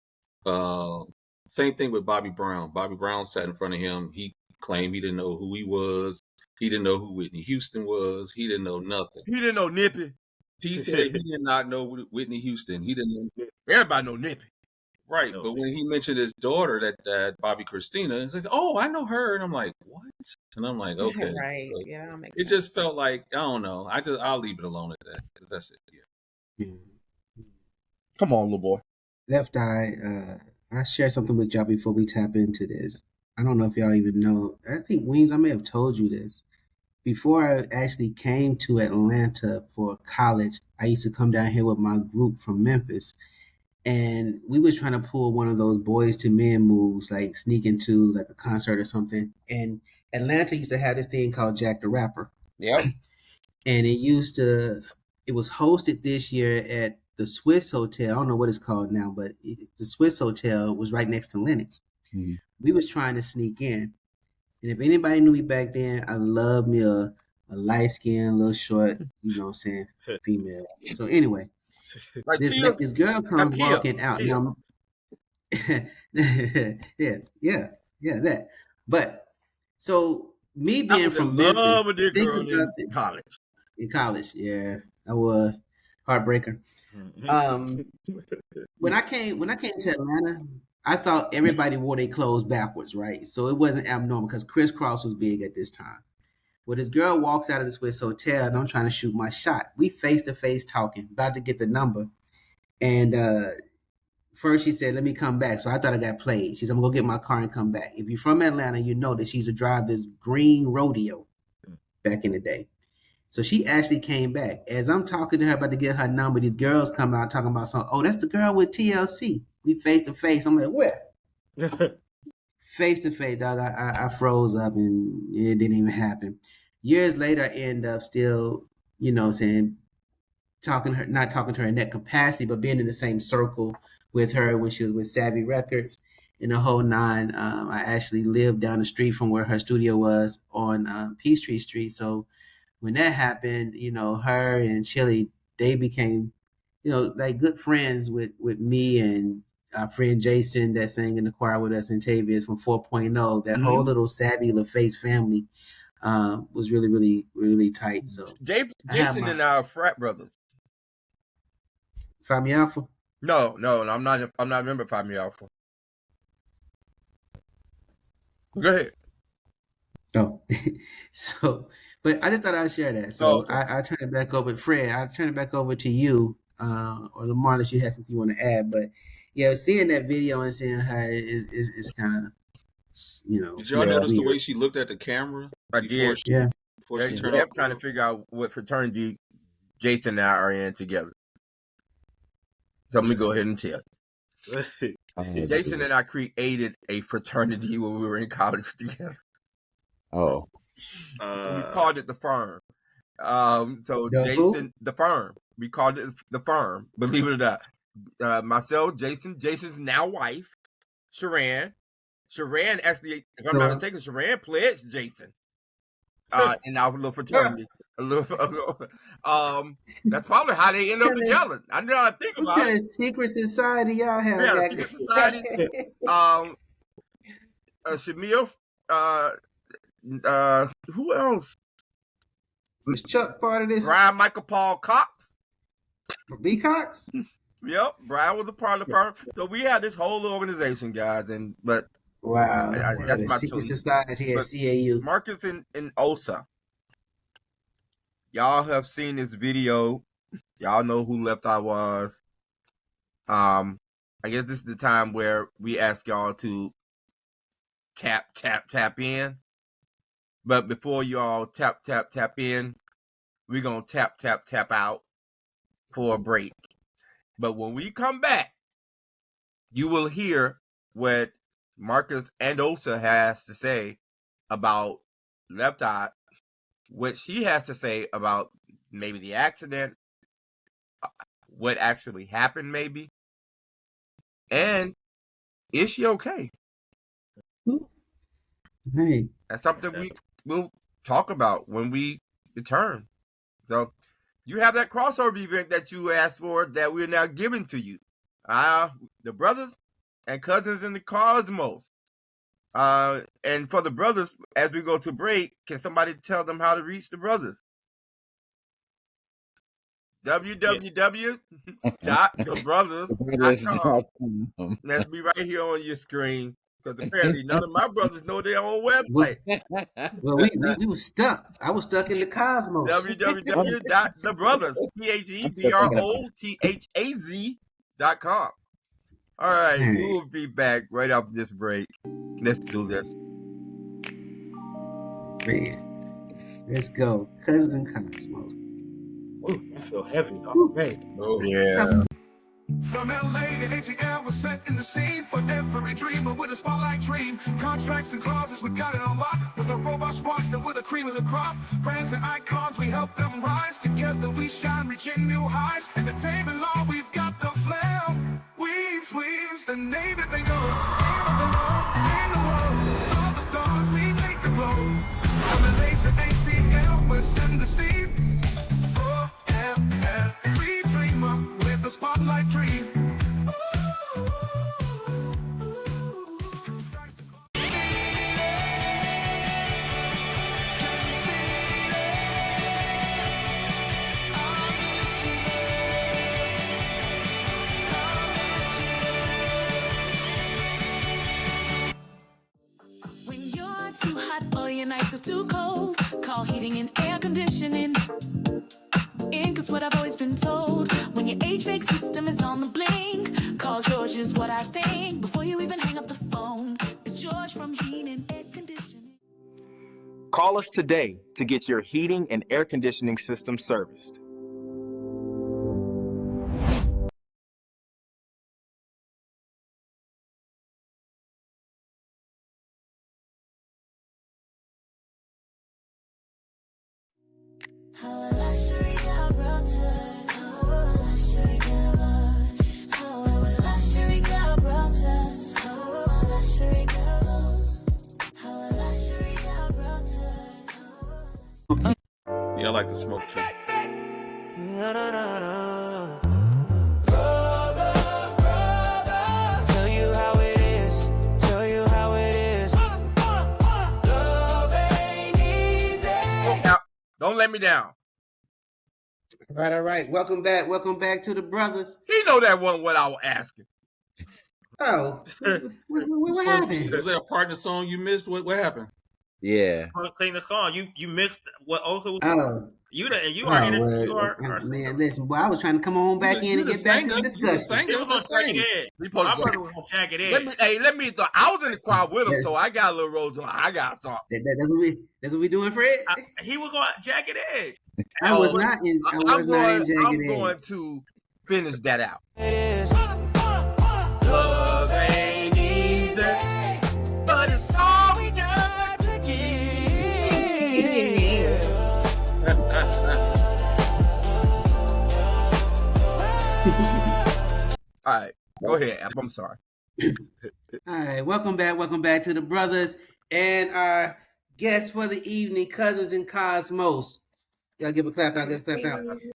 Same thing with Bobby Brown. Bobby Brown sat in front of him. He claimed he didn't know who he was. He didn't know who Whitney Houston was. He didn't know nothing. He didn't know Nippy. He said he did not know Whitney Houston. He didn't know. Everybody know Nippy. Right, but when he mentioned his daughter, that Bobby Christina, it's like, oh, I know her, and I'm like, what? And I'm like, okay, Right. So Yeah, that'll make it just felt like, I don't know. I'll leave it alone at that. That's it. Yeah. Come on, little boy. Left Eye, I share something with y'all before we tap into this. I don't know if y'all even know. I think, Wings, I may have told you this. Before I actually came to Atlanta for college, I used to come down here with my group from Memphis. And we were trying to pull one of those boys to men moves, like sneak into like a concert or something. And Atlanta used to have this thing called Jack the Rapper. Yep. And it was hosted this year at the Swiss Hotel. I don't know what it's called now, but the Swiss Hotel was right next to Lennox. Mm-hmm. We was trying to sneak in. And if anybody knew me back then, I loved me a light-skinned, little short, you know what I'm saying, female. So anyway, like this girl comes walking out. Now, yeah, that. But so me being from Memphis, in college, yeah, I was heartbreaker. When I came to Atlanta, I thought everybody wore their clothes backwards, right? So it wasn't abnormal because crisscross was big at this time. Well, this girl walks out of the Swiss Hotel, and I'm trying to shoot my shot. We face to face talking, about to get the number, and first she said, "Let me come back." So I thought I got played. She said, "I'm gonna go get my car and come back." If you're from Atlanta, you know that she used to drive this green rodeo back in the day. So she actually came back. As I'm talking to her about to get her number, these girls come out talking about something. Oh, that's the girl with TLC. We face to face. I'm like, where? Face to face, dog. I froze up and it didn't even happen. Years later, I end up still, you know, saying, not talking to her in that capacity, but being in the same circle with her when she was with Savvy Records and the whole nine. I actually lived down the street from where her studio was on Peachtree Street. So when that happened, you know, her and Chili, they became, you know, like good friends with me and our friend Jason that sang in the choir with us in Tavius from 4.0, that whole little Savvy LaFace family. was really, really, really tight. So Jason and I are frat brothers. Phi Mi Alpha? No, I'm not a member of Phi Mi Alpha. Go ahead. Oh, so, but I just thought I'd share that. So I turn it back over, Fred. I turn it back over to you, or Lamar, unless you have something you want to add. But yeah, seeing that video and seeing her is kind of, Did y'all notice the way she looked at the camera? I did. Before she turned I'm up. trying to figure out what fraternity Jason and I are in together. So let me go ahead and tell you. Jason and I created a fraternity when we were in college together. Oh. We called it the Firm. So Jason, the Firm. We called it the Firm. Believe it or not. Myself, Jason's now wife, Sharan. Sharan actually, if I'm not mistaken, Sharan pledged Jason in our little fraternity. That's probably how they end up together. I know how to think about it. Secret society y'all have. Yeah, secret society. Shamil. Who else? Was Chuck part of this? Brian Michael Paul Cox. B. Cox? Yep, Brian was a part of the firm. So we had this whole organization, guys, wow, that's my secret choice. society at CAU. Marcus and Osa. Y'all have seen this video. Y'all know who Left Eye was. I guess this is the time where we ask y'all to tap in. But before y'all tap in, we're going to tap out for a break. But when we come back, you will hear what Marcus and Osa has to say about Left Eye, what she has to say about maybe the accident, what actually happened maybe, and is she okay? Hey. That's something we'll talk about when we return. So you have that crossover event that you asked for that we're now giving to you. The brothers and cousins in the cosmos. And for the brothers, as we go to break, can somebody tell them how to reach the brothers? www.thebrothers.com. That's be right here on your screen, because apparently none of my brothers know their own website. Well, we were stuck. I was stuck in the cosmos. www.thebrothers.com. All right, we will be back right after this break. Let's do this. Man, let's go. Cousin Cosmos. Ooh, I feel heavy already. Oh, yeah. From LA to ATL, we're setting the scene for every dreamer with a spotlight dream. Contracts and clauses, we got it on lock. With a robust roster, with the cream of the crop. Brands and icons, we help them rise. Together we shine, reaching new highs. Entertainment law, we've got the flair. Weaves, the name that they know. In the world, all the stars, we make the glow. From LA to ATL, we're setting the scene. For every dreamer with the spotlight dream. When you're too hot or your nights are too cold, call heating and air conditioning. Cause what I've always been told, when your HVAC system is on the blink, call George is what I think. Before you even hang up the phone, it's George from Heating and Air Conditioning. Call us today to get your heating and air conditioning system serviced. Yeah, I like to smoke too. Tell you how it is. Tell you how it is. Love ain't easy. Don't let me down. All right. Welcome back to the brothers. He know that wasn't what I was asking. Oh, what happened? Was there a partner song you missed? What happened? Yeah. Sing the song. You missed what also. You man, listen, boy, I was trying to come on back in and get back to the discussion. It was on Jagged Edge. My brother was on Jagged Edge. Let me. I was in the crowd with him, so I got a little rose. I got something. That's what we doing, Fred. He was on Jagged Edge. I was not in. I'm Jagged Edge. I'm going to finish that out. Love ain't easy, but it's all we got to give. All right, go ahead. I'm sorry. All right, welcome back to the brothers and our guests for the evening, Cousins and Cosmos. Y'all give a clap out.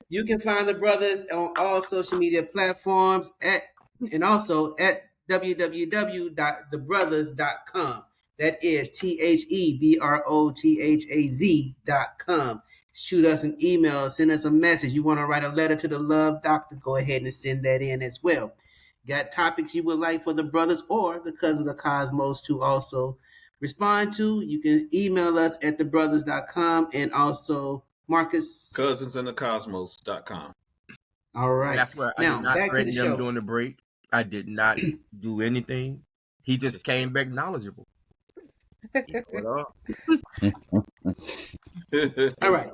You can find the brothers on all social media platforms and also at www.thebrothaz.com. That is THEBROTHAZ.com. Shoot us an email, send us a message. You want to write a letter to the Love Doctor, go ahead and send that in as well. Got topics you would like for the brothers or the Cousins of Cosmos to also respond to? You can email us at thebrothaz.com and also Marcus. Cousinsandthecosmos.com. All right. That's where I did not threaten them during the break. I did not do anything. He just came back knowledgeable. All right.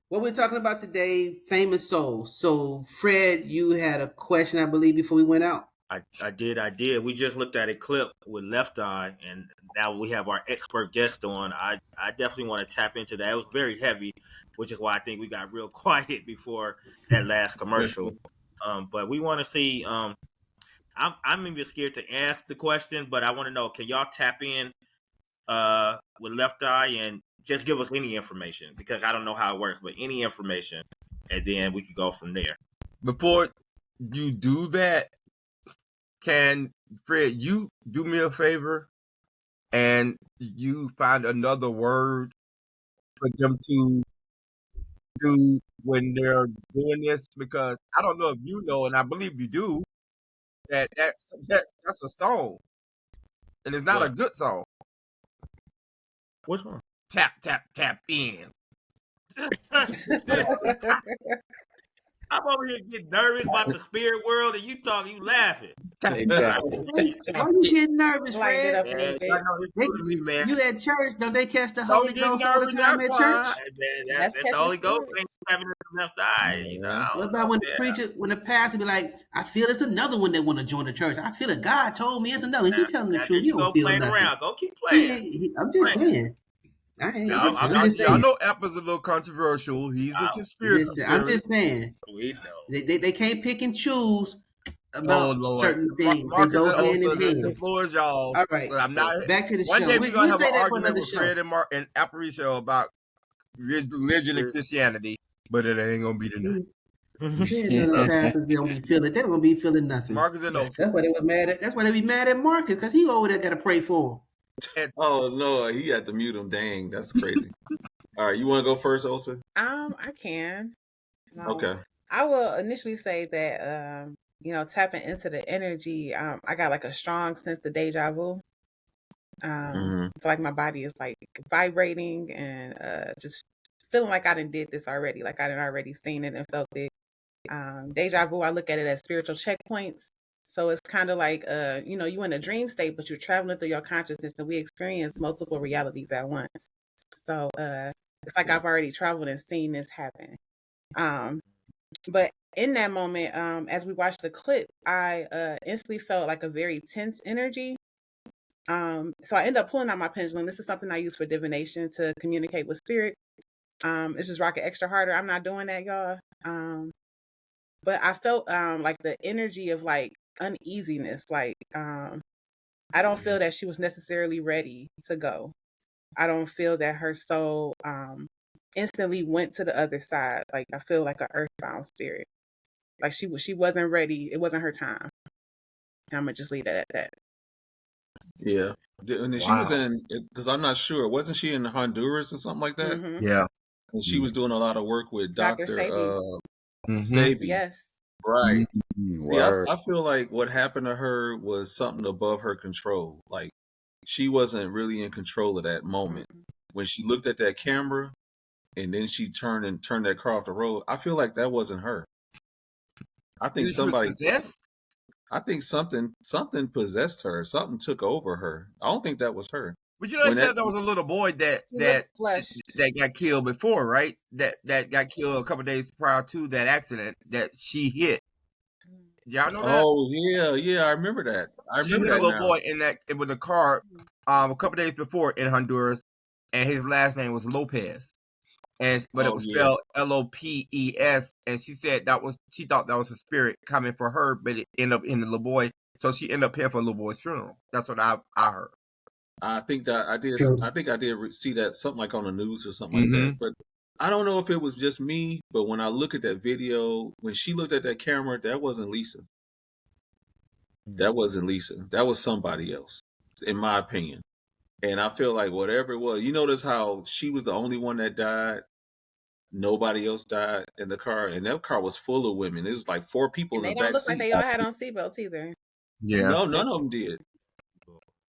What we're talking about today, famous souls. So, Fred, you had a question, I believe, before we went out. I did. We just looked at a clip with Left Eye, and now we have our expert guest on. I definitely want to tap into that. It was very heavy, which is why I think we got real quiet before that last commercial. But we want to see. I'm even scared to ask the question, but I want to know: can y'all tap in with Left Eye and just give us any information? Because I don't know how it works, but any information, and then we can go from there. Before you do that, can Fred, you do me a favor and you find another word for them to do when they're doing this? Because I don't know if you know, and I believe you do, that's a song, and it's not a good song. Which one? Tap in. I'm over here getting nervous about the spirit world, and you laughing. Exactly. Why you getting nervous, Fred? Man. You at church, don't they catch the Holy Ghost all the time at church? That's the Holy Ghost ain't having the left eye. You know? What about when the preacher, when the pastor be like, I feel it's another one that want to join the church. I feel it. God told me it's another. If you telling the truth, you don't feel nothing. Go keep playing. I'm just saying. Y'all know Apple's a little controversial. He's the conspiracy theorist. I'm just saying. We know. They can't pick and choose about certain things. Marcus, they go hand in hand. The floor is y'all. All right. I'm not, back to the show. One day we're going to have an argument with show. Fred and Aparicio about religion and Christianity, but it ain't going to be tonight. The pastors be gonna be feeling. They're gonna be feeling nothing. Marcus and Osa. That's why they were mad at. That's why they be mad at Marcus, because he over there got to pray for him. Oh Lord, he had to mute him. Dang, that's crazy. All right, you want to go first, Osa? I can. Okay. I will initially say that tapping into the energy. I got like a strong sense of deja vu. It's like my body is like vibrating and just feeling like I done did this already, like I done already seen it and felt it. Deja vu, I look at it as spiritual checkpoints. So it's kind of like, you in a dream state, but you're traveling through your consciousness, and we experience multiple realities at once. So it's like I've already traveled and seen this happen. But in that moment, as we watched the clip, I instantly felt like a very tense energy. So I ended up pulling out my pendulum. This is something I use for divination to communicate with spirit. It's just rocking extra harder. I'm not doing that, y'all. But I felt like the energy of like uneasiness. Like I don't feel that she was necessarily ready to go. I don't feel that her soul instantly went to the other side. Like I feel like an earthbound spirit. Like she wasn't ready. It wasn't her time. I'm gonna just leave it at that. Yeah. And she was in, because I'm not sure, wasn't she in Honduras or something like that? Mm-hmm. Yeah. And she was doing a lot of work with Dr. Dr. Sabi. Sabi. Yes. Right. Mm, See, I word. feel like what happened to her was something above her control. Like she wasn't really in control of that moment. When she looked at that camera and then she turned that car off the road, I feel like that wasn't her. I think She was somebody possessed? I think something possessed her. Something took over her. I don't think that was her. But you know, they When said that there was a little boy that She looked flushed. got killed before, right? That got killed a couple days prior to that accident that she hit. Y'all know that? Oh yeah, I remember that. I She remember hit a that little now. boy in that with a car a couple days before in Honduras, and his last name was Lopez. But it Oh was yeah. spelled Lopes, and she said she thought that was a spirit coming for her, but it ended up in the little boy. So she ended up paying for a little boy's funeral. That's what I heard. I think that I did. True. I think I did see that something like on the news or something like Mm-hmm. that. But I don't know if it was just me. But when I look at that video, when she looked at that camera, that wasn't Lisa. That wasn't Lisa. That was somebody else, in my opinion. And I feel like whatever it was, you notice how she was the only one that died. Nobody else died in the car, and that car was full of women. It was like 4 people And in they the don't back look like seat. they all had on seatbelts either. Yeah. No, none of them did.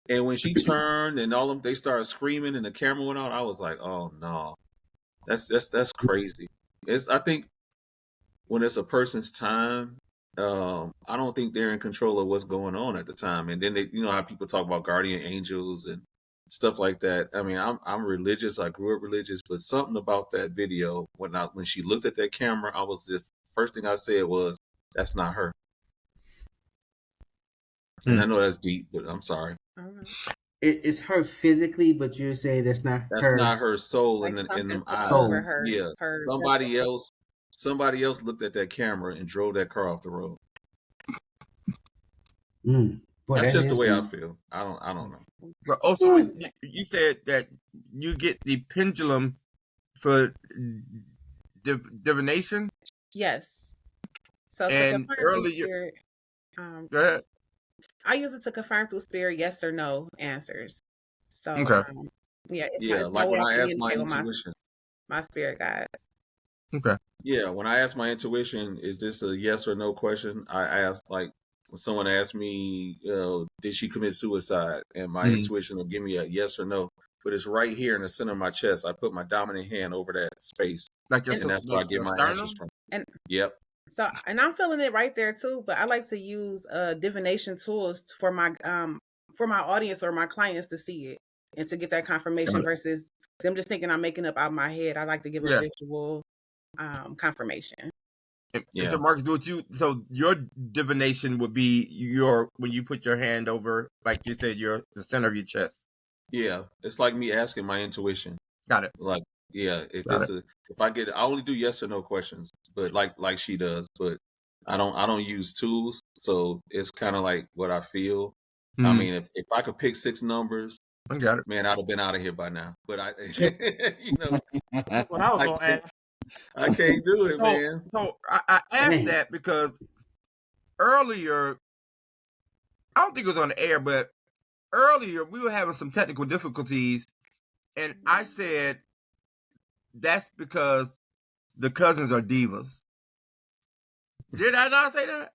And when she turned and all of them, they started screaming and the camera went out. I was like, oh no, that's crazy. I think when it's a person's time, I don't think they're in control of what's going on at the time. And then they, you know how people talk about guardian angels and stuff like that. I mean, I'm religious. I grew up religious, but something about that video when she looked at that camera, I was just first thing I said was, that's not her. And I know that's deep, but I'm sorry. It's her physically, but you're saying that's not That's her. not her soul Like in something them took eyes. over her. Yeah, her somebody else looked at that camera and drove that car off the road. Boy, That's that just the is way I deep. feel. I don't know. But also, you said that you get the pendulum for divination. Yes. So to And confirm through earlier, spirit, go ahead. I use it to confirm through spirit yes or no answers. So Okay. yeah, Yeah, it's like no way when I I asked my communicate with intuition. my spirit guides. Okay. Yeah, when I asked my intuition, is this a yes or no question? I asked, like, when someone asked me, did she commit suicide? And my intuition will give me a yes or no. But it's right here in the center of my chest. I put my dominant hand over that space. Like and that's where I get my answers from. And Yep. so, and I'm feeling it right there too. But I like to use divination tools for my audience or my clients to see it and to get that confirmation versus them just thinking I'm making up out of my head. I like to give a visual confirmation. Yeah. So Marcus, so your divination would be when you put your hand over, like you said, the center of your chest. Yeah, it's like me asking my intuition. Got it. Like, yeah, if I only do yes or no questions, but like she does, but I don't use tools, so it's kind of like what I feel. I mean, if I could pick 6 numbers, I got it. Man, I'd have been out of here by now. But That's what I was gonna ask. I can't do it, man. So I asked that because earlier, I don't think it was on the air, but earlier we were having some technical difficulties, and I said that's because the cousins are divas. Did I not say that?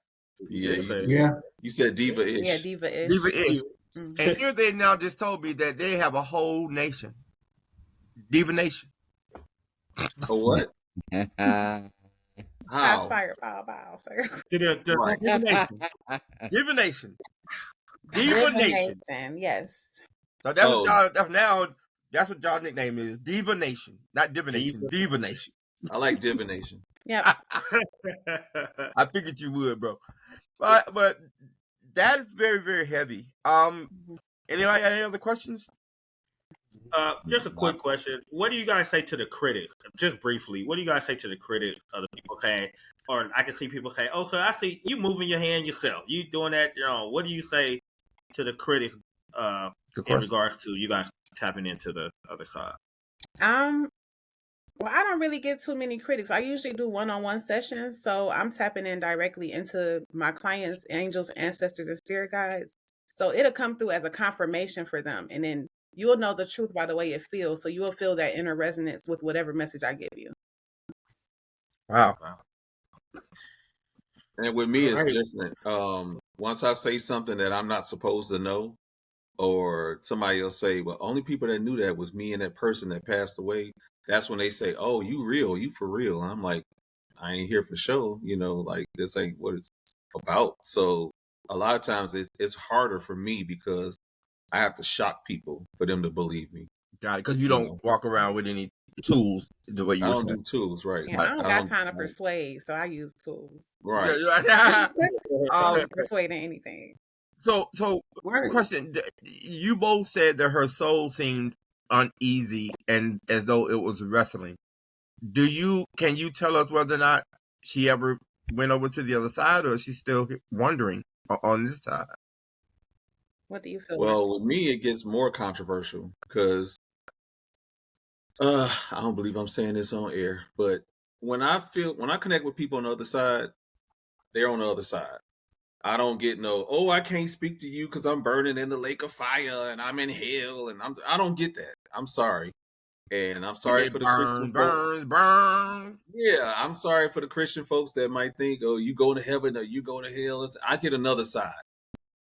Yeah, you did. Yeah. You said diva-ish. Yeah, diva-ish. Diva-ish. And here they now just told me that they have a whole nation. Diva Nation. For what? Shots How? fired. Bow, bow, sir. Divination. Divination. Divination. Yes. So that's that's what y'all nickname is. Divination. Not divination. Divination. I like divination. Yeah. I figured you would, bro. But that is very, very heavy. Anybody got any other questions? Just a quick question. What do you guys say to the critics? Just briefly, what do you guys say to the critics? Other people saying, or I can see people say, "Oh, so I see you moving your hand yourself. You doing that your own." What do you say to the critics in regards to you guys tapping into the other side? Well, I don't really get too many critics. I usually do one-on-one sessions, so I'm tapping in directly into my clients' angels, ancestors, and spirit guides. So it'll come through as a confirmation for them, and then you'll know the truth by the way it feels. So you will feel that inner resonance with whatever message I give you. Wow. And with me, it's Right. different. Once I say something that I'm not supposed to know, or somebody else say, well, only people that knew that was me and that person that passed away. That's when they say, oh, you real, you for real. And I'm like, I ain't here for show, like this ain't what it's about. So a lot of times it's harder for me because I have to shock people for them to believe me. Got it. Because you don't walk around with any tools the way you I were don't saying. do tools, right? Yeah, I don't got time to persuade, so I use tools. Right. Persuading anything. So question: you both said that her soul seemed uneasy and as though it was wrestling. Can you tell us whether or not she ever went over to the other side, or is she still wondering on this side? What do you feel? Well, with me, it gets more controversial because I don't believe I'm saying this on air, but when I connect with people on the other side, they're on the other side. I don't get no, I can't speak to you because I'm burning in the lake of fire and I'm in hell, and I don't get that. I'm sorry. And I'm sorry for the Christian folks. Burns. Yeah, I'm sorry for the Christian folks that might think, oh, you go to heaven or you go to hell. I get another side.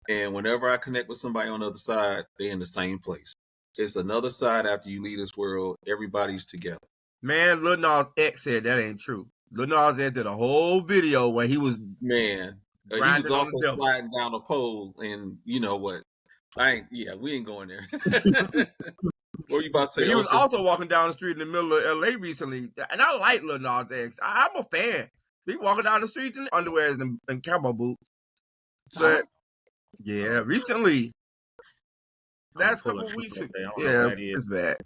And whenever I connect with somebody on the other side, they're in the same place. It's another side after you leave this world. Everybody's together. Man, Lil Nas X said that ain't true. Lil Nas X did a whole video where he was he was also sliding down a pole, and you know what? We ain't going there. What were you about to say? He was also walking down the street in the middle of LA recently, and I like Lil Nas X. I'm a fan. He walking down the streets in underwear and cowboy boots. But yeah, recently, last couple of weeks, it's bad.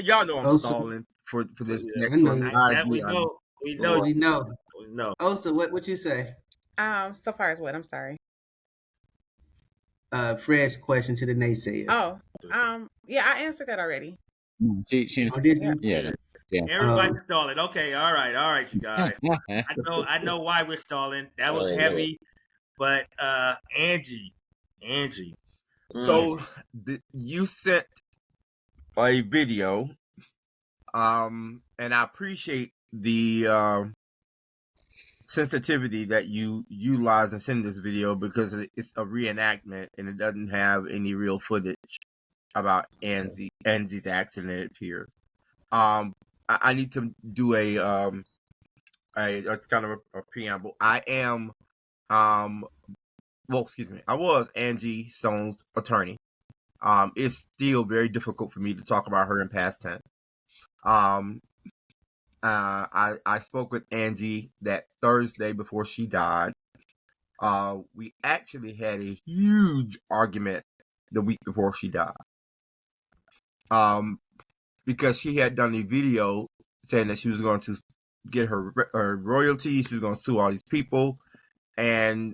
Y'all know I'm stalling for this next one. We know. Osa, what you say? So far as what? I'm sorry. Fred's question to the naysayers. Yeah, I answered that already. She did you? Yeah. Everybody's stalling. Okay, all right, you guys. I know why we're stalling. That was heavy, but Angie. So you sent a video, and I appreciate the sensitivity that you utilize and send this video because it's a reenactment and it doesn't have any real footage about Angie's accident. It appears. I need to do it's kind of a preamble. I am, excuse me. I was Angie Stone's attorney. It's still very difficult for me to talk about her in past tense. I spoke with Angie that Thursday before she died. We actually had a huge argument the week before she died. Because she had done a video saying that she was going to get her royalties, she was going to sue all these people, and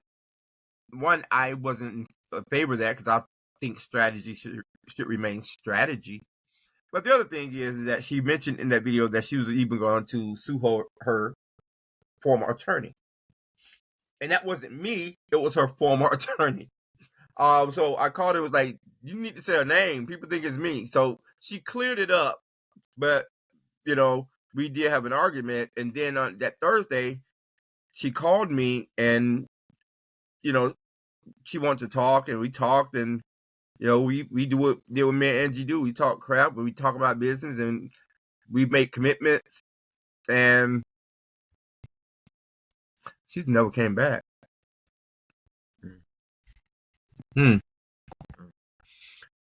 one, I wasn't in favor of that because I think strategy should remain strategy. But the other thing is that she mentioned in that video that she was even going to sue her former attorney. And that wasn't me, it was her former attorney. So I called her, was like, you need to say her name. People think it's me. So she cleared it up. But, we did have an argument. And then on that Thursday, she called me and, she wanted to talk, and we talked, and we do what me and Angie do. We talk crap, but we talk about business, and we make commitments, and she's never came back.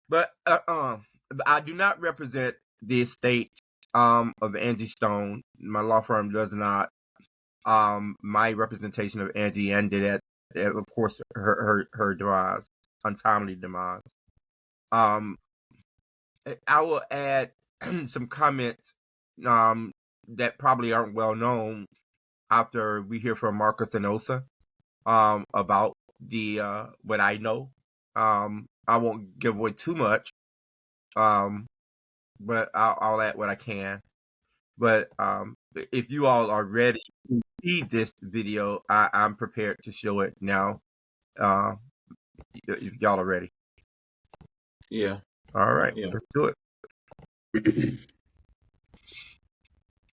But I do not represent the estate of Angie Stone. My law firm does not. My representation of Angie ended at of course, her demise, untimely demise. I will add some comments that probably aren't well known after we hear from Marcus and Osa about the what I know. I won't give away too much, but I'll add what I can. But if you all are ready to see this video, I'm prepared to show it now. If y'all are ready. Yeah. All right, Yeah. let's do it.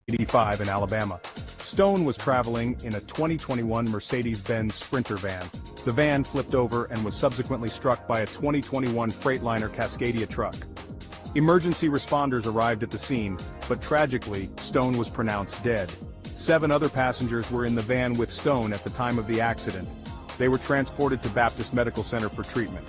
85 in Alabama. Stone was traveling in a 2021 Mercedes-Benz Sprinter van. The van flipped over and was subsequently struck by a 2021 Freightliner Cascadia truck. Emergency responders arrived at the scene, but tragically, Stone was pronounced dead. 7 other passengers were in the van with Stone at the time of the accident. They were transported to Baptist Medical Center for treatment.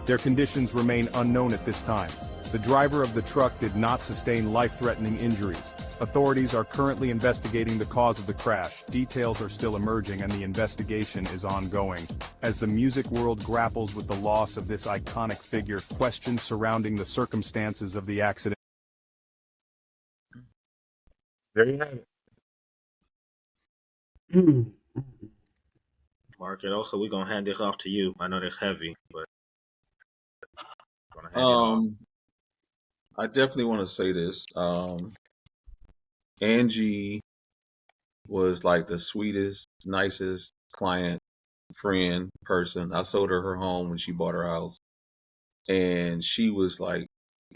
Their conditions remain unknown at this time. The driver of the truck did not sustain life-threatening injuries. Authorities are currently investigating the cause of the crash. Details are still emerging and the investigation is ongoing. As the music world grapples with the loss of this iconic figure, questions surrounding the circumstances of the accident. There you have it. Mark, and also we're gonna hand this off to you. I know that's heavy, but I definitely want to say this. Angie was like the sweetest, nicest client, friend, person. I sold her home when she bought her house, and she was like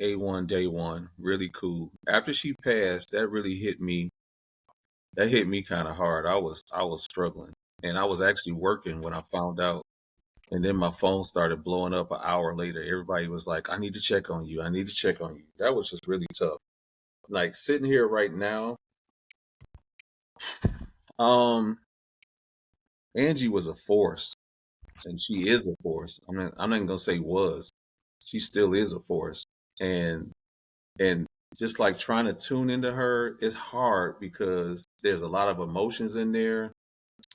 A1 day one, really cool. After she passed, that really hit me. That hit me kind of hard. I was struggling, and I was actually working when I found out. And then my phone started blowing up an hour later. Everybody was like, I need to check on you. I need to check on you. That was just really tough. Like sitting here right now, Angie was a force, and she is a force. I mean, I'm not even gonna say was. She still is a force. And just like trying to tune into her is hard because there's a lot of emotions in there.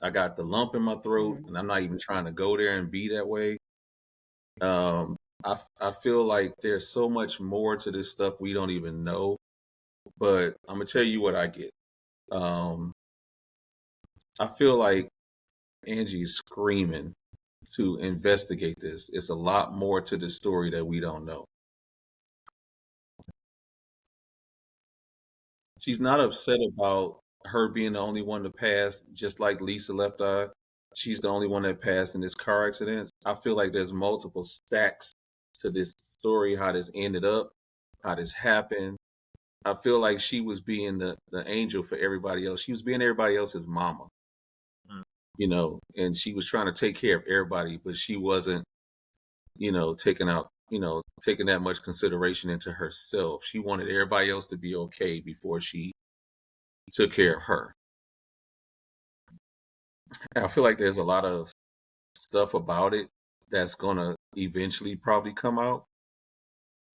I got the lump in my throat, and I'm not even trying to go there and be that way. I feel like there's so much more to this stuff we don't even know. But I'm gonna tell you what I get. I feel like Angie's screaming to investigate this. It's a lot more to this story that we don't know. She's not upset about her being the only one to pass, just like Lisa Left Eye. She's the only one that passed in this car accident. I feel like there's multiple stacks to this story, how this ended up, how this happened. I feel like she was being the angel for everybody else. She was being everybody else's mama, you know, and she was trying to take care of everybody, but she wasn't, taking that much consideration into herself. She wanted everybody else to be okay before she took care of her. I feel like there's a lot of stuff about it that's gonna eventually probably come out,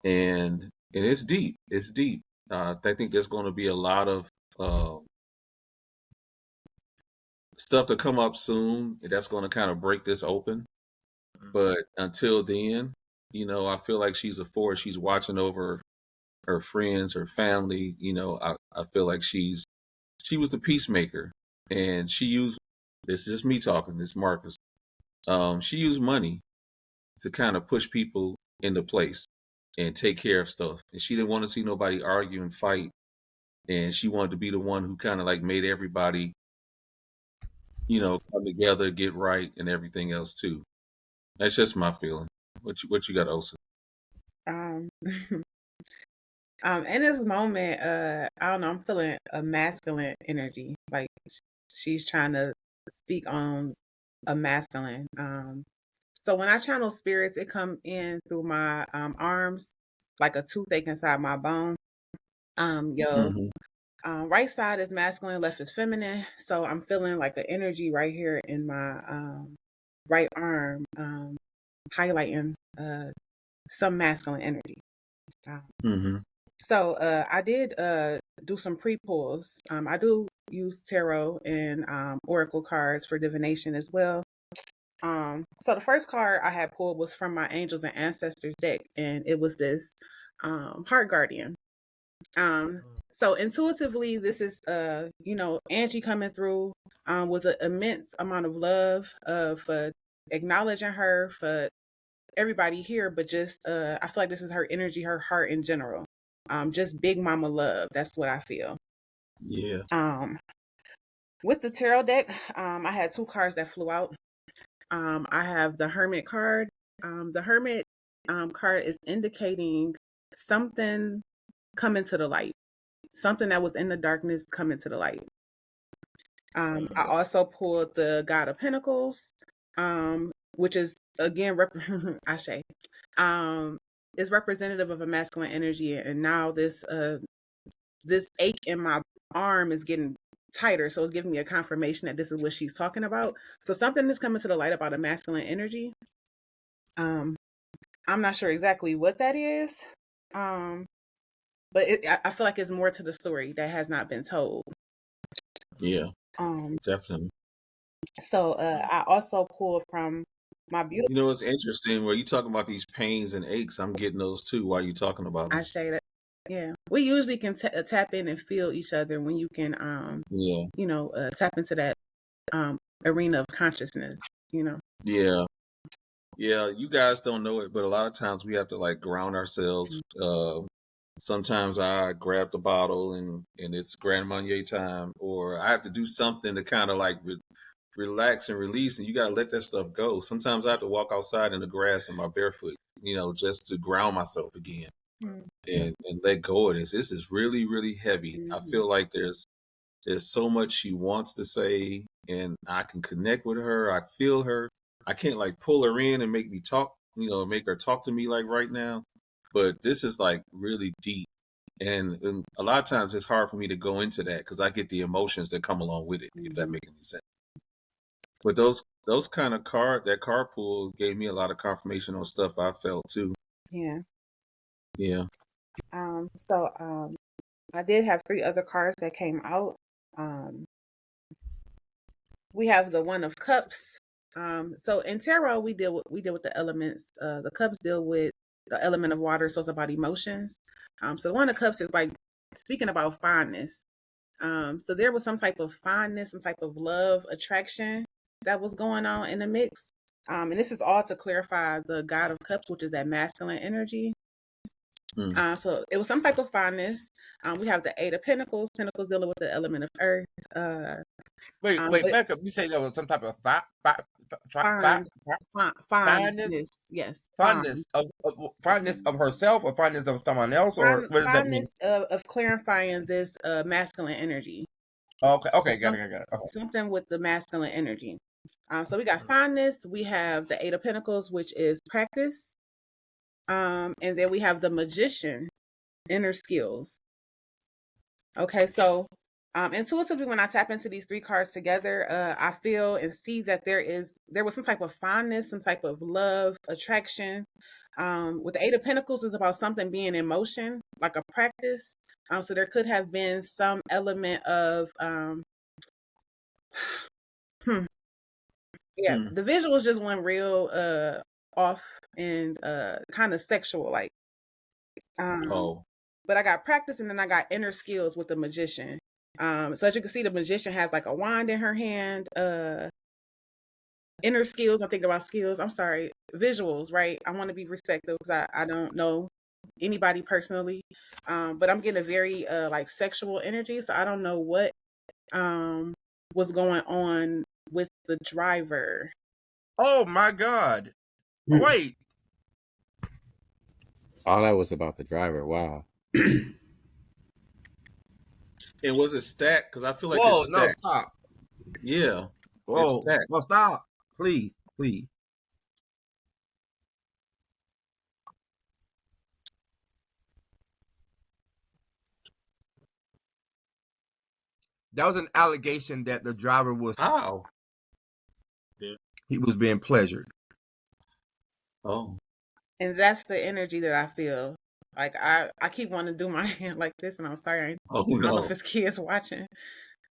and it's deep. It's deep. I think there's going to be a lot of stuff to come up soon that's going to kind of break this open. But until then, I feel like she's a force. She's watching over her friends, her family. I feel like she was the peacemaker, and she used. This is just me talking. This is Marcus. She used money to kind of push people into place and take care of stuff. And she didn't want to see nobody argue and fight. And she wanted to be the one who kind of like made everybody, come together, get right, and everything else too. That's just my feeling. What you got, Osa? In this moment, I don't know, I'm feeling a masculine energy. Like she's trying to speak on a masculine. So when I channel spirits, it come in through my arms, like a toothache inside my bone. Right side is masculine, left is feminine. So I'm feeling like the energy right here in my right arm, highlighting some masculine energy. So I did do some pre-pulls. I do use tarot and oracle cards for divination as well. So the first card I had pulled was from my Angels and Ancestors deck, and it was this Heart Guardian. So intuitively, this is Angie coming through with an immense amount of love, for acknowledging her, for everybody here, but just I feel like this is her energy, her heart in general. Just big mama love. That's what I feel. Yeah. With the tarot deck, I had 2 cards that flew out. I have the Hermit card. The Hermit card is indicating something coming to the light, something that was in the darkness coming to the light. I also pulled the God of Pentacles, which is again Ashe. Is representative of a masculine energy, and now this ache in my arm is getting tighter, so it's giving me a confirmation that this is what she's talking about. So something is coming to the light about a masculine energy. I'm not sure exactly what that is, but I feel like it's more to the story that has not been told. Yeah, definitely. So I also pulled from my beautiful. You know, it's interesting where you talking about these pains and aches. I'm getting those too while you talking about them. I shade it. Yeah, we usually can tap in and feel each other when you can, tap into that arena of consciousness. Yeah. You guys don't know it, but a lot of times we have to like ground ourselves. Sometimes I grab the bottle and it's Grand Marnier time, or I have to do something to kind of like relax and release, and you got to let that stuff go. Sometimes I have to walk outside in the grass in my barefoot, just to ground myself again and let go of this. This is really, really heavy. I feel like there's so much she wants to say, and I can connect with her. I feel her. I can't like pull her in and make me talk, make her talk to me like right now. But this is like really deep. And a lot of times it's hard for me to go into that because I get the emotions that come along with it, if that makes any sense. But those kind of that card pool gave me a lot of confirmation on stuff I felt too. Yeah. Yeah. So I did have 3 other cards that came out. We have the One of Cups. So in tarot, we deal with the elements. The cups deal with the element of water, so it's about emotions. So the One of Cups is like speaking about fondness. So there was some type of fondness, some type of love, attraction that was going on in the mix. And this is all to clarify the God of Cups, which is that masculine energy. So it was some type of fondness. We have the Eight of Pentacles. Pentacles dealing with the element of earth. Wait, back up. You say there was some type of fondness? Yes. Fondness of herself, or fondness of someone else, or what does that mean? Fondness of clarifying this masculine energy. Okay, got it. Okay. Something with the masculine energy. So we got fondness. We have the Eight of Pentacles, which is practice. And then we have the Magician, inner skills. Okay, so intuitively, when I tap into these 3 cards together, I feel and see that there was some type of fondness, some type of love, attraction. With the Eight of Pentacles is about something being in motion, like a practice. So there could have been some element of the visuals just went real off and kind of sexual like. But I got practice, and then I got inner skills with the Magician. So as you can see, the Magician has like a wand in her hand. Inner skills, I'm thinking about skills. I'm sorry, visuals, right? I want to be respectful because I don't know anybody personally. But I'm getting a very like sexual energy. So I don't know what was going on with the driver. Oh my God. Wait. All that was about the driver. Wow. And was it stacked? Because I feel like it's stacked. No, stop. Yeah. Whoa, it's stacked. No, stop. Please. That was an allegation that the driver was he was being pleasured. Oh. And that's the energy that I feel. Like I keep wanting to do my hand like this, and I'm sorry. I don't know if it's kids watching.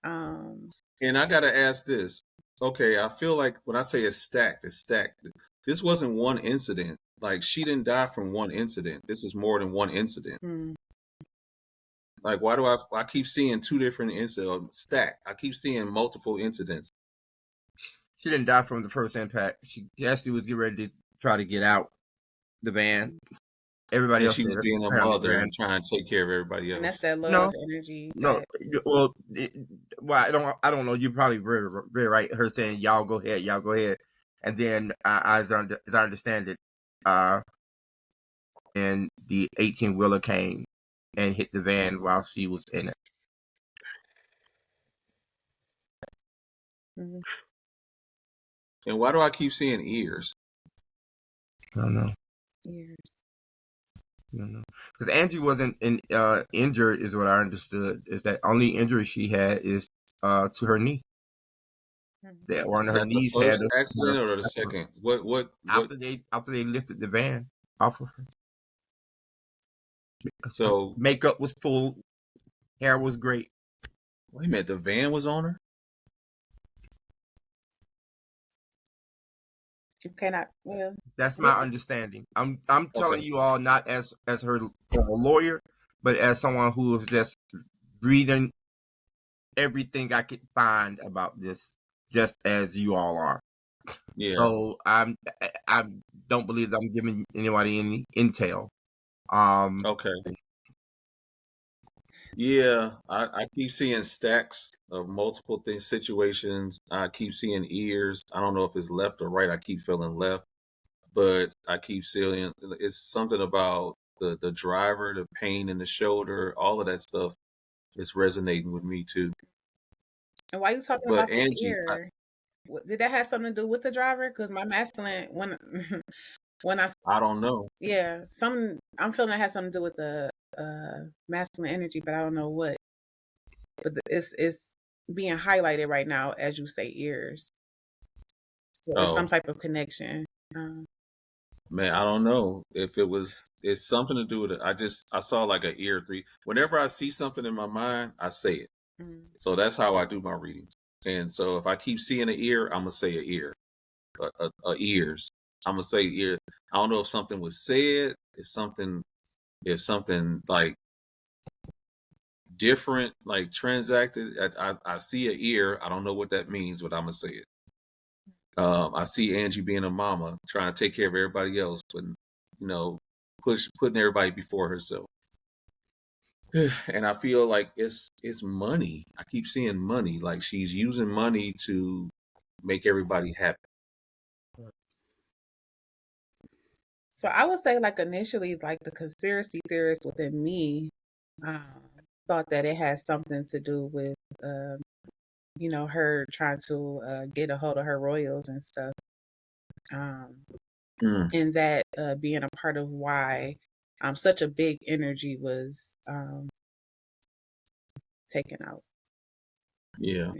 And I gotta ask this. Okay, I feel like when I say it's stacked. This wasn't one incident. Like she didn't die from one incident. This is more than one incident. Like why do I keep seeing 2 different incidents stacked? I keep seeing multiple incidents. She didn't die from the first impact. She actually was getting ready to try to get out the van. Everybody else she was being a mother and trying to take care of everybody else. And that's that love energy. No, I don't know. You're probably very, very right. Her saying, y'all go ahead. And then, as I understand it, and the 18-wheeler came and hit the van while she was in it. Mhm. And why do I keep seeing ears? I don't know. Ears. Because Angie wasn't injured, is what I understood. Is that only injury she had is to her knee. That one Is of her that the knees first had accident or the second? What? After they lifted the van off of her. So makeup was full, hair was great. Wait a minute, the van was on her? You cannot. Well, That's my understanding. I'm telling you all not as her lawyer, but as someone who is just reading everything I could find about this, just as you all are. Yeah. So I don't believe I'm giving anybody any intel. Okay. Yeah, I keep seeing stacks of multiple situations. I keep seeing ears. I don't know if it's left or right. I keep feeling left, but I keep seeing it's something about the driver, the pain in the shoulder, all of that stuff is resonating with me too. And why you talking But about the Angie, ear? Did that have something to do with the driver? Because my masculine, when I don't know. yeah, I'm feeling it has something to do with the masculine energy, but I don't know what. But it's being highlighted right now as you say ears. So it's some type of connection. Man, I don't know if it's something to do with it. I saw like an ear 3. Whenever I see something in my mind, I say it. So that's how I do my readings. And so if I keep seeing an ear, I'm gonna say an ear, ears. I'm gonna say ear. I don't know if something was said, if something like different, like transacted. I see an ear. I don't know what that means, but I'm gonna say it. I see Angie being a mama, trying to take care of everybody else, but putting everybody before herself. And I feel like it's money. I keep seeing money. Like she's using money to make everybody happy. So I would say, like initially, like the conspiracy theorist within me thought that it has something to do with, her trying to get a hold of her royals and stuff, and that being a part of why such a big energy was taken out. Yeah.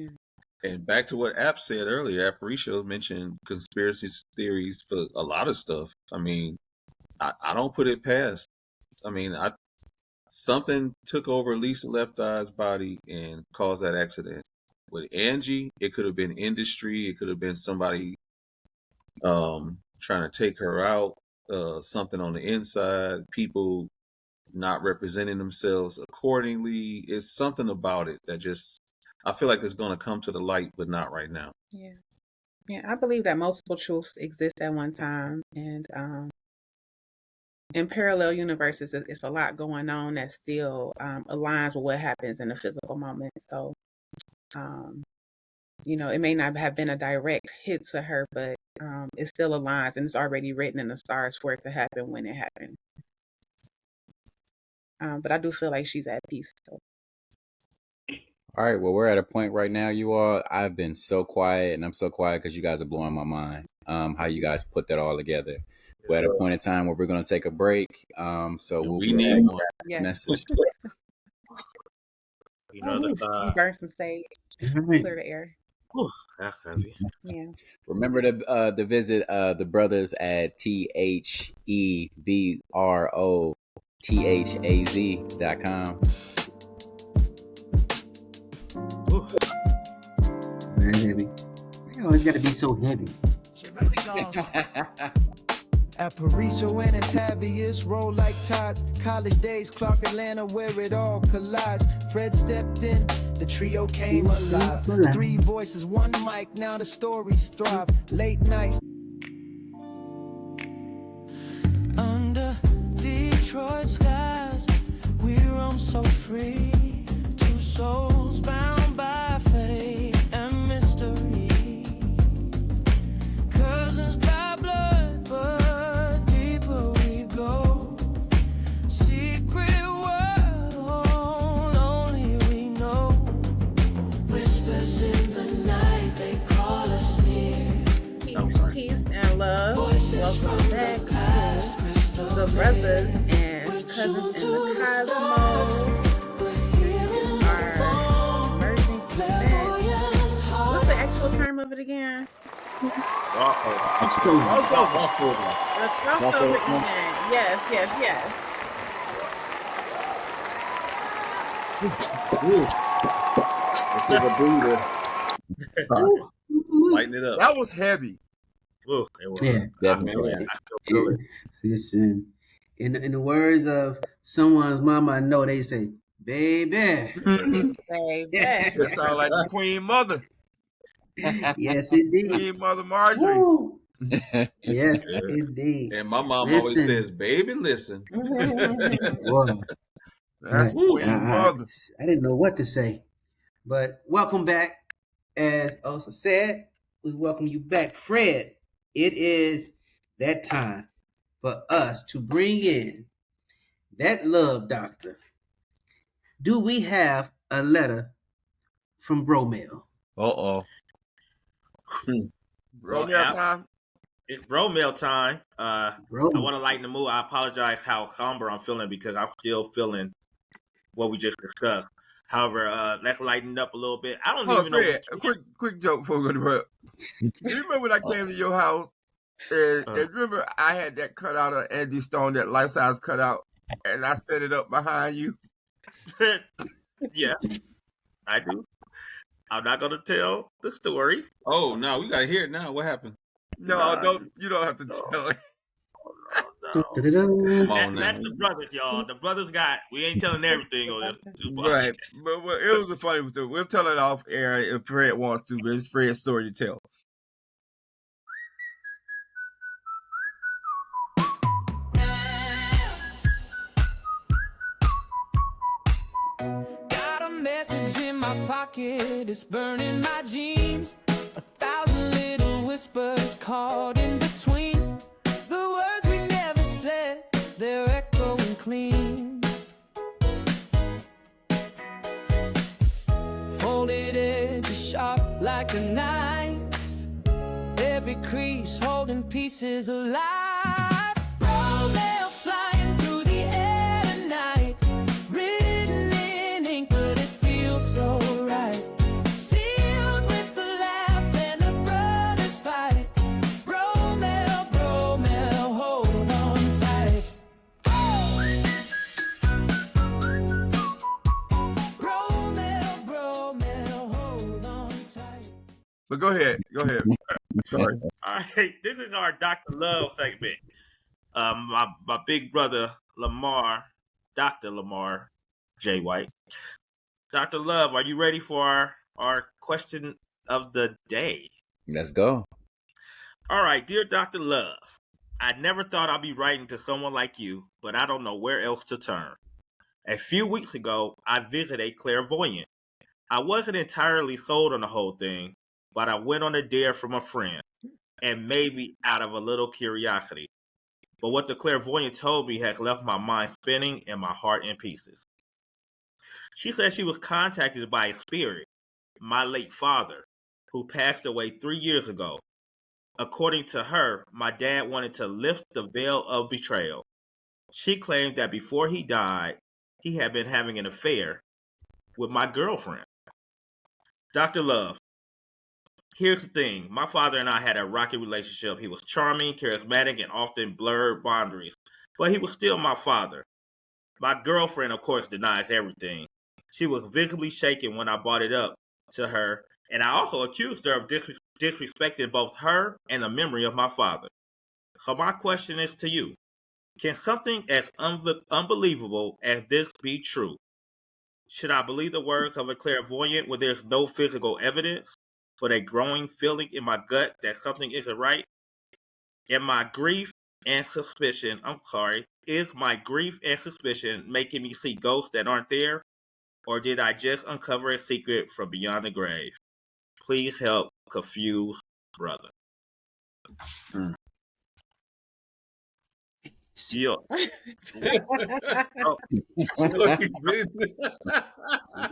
And back to what App said earlier, Aparicio mentioned conspiracy theories for a lot of stuff. I mean, I don't put it past. I mean, something took over Lisa Left Eye's body and caused that accident. With Angie, it could have been industry. It could have been somebody trying to take her out, something on the inside, people not representing themselves accordingly. It's something about it that I feel like it's going to come to the light, but not right now. Yeah. Yeah, I believe that multiple truths exist at one time, and in parallel universes, it's a lot going on that still aligns with what happens in the physical moment. So, it may not have been a direct hit to her, but it still aligns, and it's already written in the stars for it to happen when it happened. But I do feel like she's at peace. So. All right, well, we're at a point right now, you all. I've been so quiet, and I'm so quiet because you guys are blowing my mind. How you guys put that all together. We're at a point in time where we're going to take a break. So we need one. Message. You burn some sage, clear the air. That's heavy. Yeah. Remember to visit the brothers at TheBrothaz.com. Man, heavy. You always got to be so heavy. Aparicio and Octavius roll like tides. College days, Clark Atlanta, where it all collides. Fred stepped in, the trio came alive. 3 voices, 1 mic, now the stories thrive. Late nights. Under Detroit skies, we roam so free. 2 souls bound by fate and mystery. Cousins by blood, but deeper we go. welcome back to the brothers and cousins in the cosmos. Our emerging event. What's the actual term of it again? Crossover. The crossover event. Yes. Take a breather. Lighten it up. That was heavy. Ooh, it was. Yeah, definitely. I still feel it. Listen, in the words of someone's mama, I know they say, "Baby." Baby. That sounds like the Queen Mother. Yes, indeed. Queen Mother Marjorie. Woo. Yes, indeed. And my mom Listen. always says, "Baby, listen." Boy, That's Queen Mother. I didn't know what to say. But welcome back. As Osa said, we welcome you back, Fred. It is that time for us to bring in that love doctor. Do we have a letter from Bromel? Uh-oh. Bromel time? It's Bromel time. I Bromel. want to lighten the mood. I apologize how somber I'm feeling because I'm still feeling what we just discussed. However, let's lighten it up a little bit. I don't even know. Fred, a quick joke before we go to break. You remember when I came to your house and remember I had that cutout of Angie Stone, that life-size cutout, and I set it up behind you? Yeah, I do. I'm not going to tell the story. Oh, no, we got to hear it now. What happened? No, you don't have to tell it. Come on, that's the brothers, y'all. The brothers we ain't telling everything on this. Right, but it was a funny story. We'll tell it off air if Fred wants to, but it's Fred's story to tell. Got a message in my pocket, it's burning my jeans. 1,000 little whispers caught in between. The words we never said, they're echoing clean. Folded edges sharp like a knife. Every crease holding pieces alive. Romeo flying through the air tonight. Written in ink, but it feels so right. Sealed with a laugh and a brother's fight. Romeo, hold on tight. Romeo, hold on tight. But go ahead. Sorry. All right, this is our Dr. Love segment. My big brother Lamar, Dr. Lamar J. White. Dr. Love, are you ready for our question of the day? Let's go. All right, dear Dr. Love, I never thought I'd be writing to someone like you, but I don't know where else to turn. A few weeks ago, I visited a clairvoyant. I wasn't entirely sold on the whole thing, but I went on a dare from a friend, and maybe out of a little curiosity. But what the clairvoyant told me has left my mind spinning and my heart in pieces. She said she was contacted by a spirit, my late father, who passed away 3 years ago. According to her, my dad wanted to lift the veil of betrayal. She claimed that before he died, he had been having an affair with my girlfriend. Dr. Love, here's the thing. My father and I had a rocky relationship. He was charming, charismatic, and often blurred boundaries, but he was still my father. My girlfriend, of course, denies everything. She was visibly shaken when I brought it up to her, and I also accused her of disrespecting both her and the memory of my father. So my question is to you. Can something as unbelievable as this be true? Should I believe the words of a clairvoyant when there's no physical evidence, but a growing feeling in my gut that something isn't right? Is my grief and suspicion making me see ghosts that aren't there? Or did I just uncover a secret from beyond the grave? Please help confused brother. Yeah.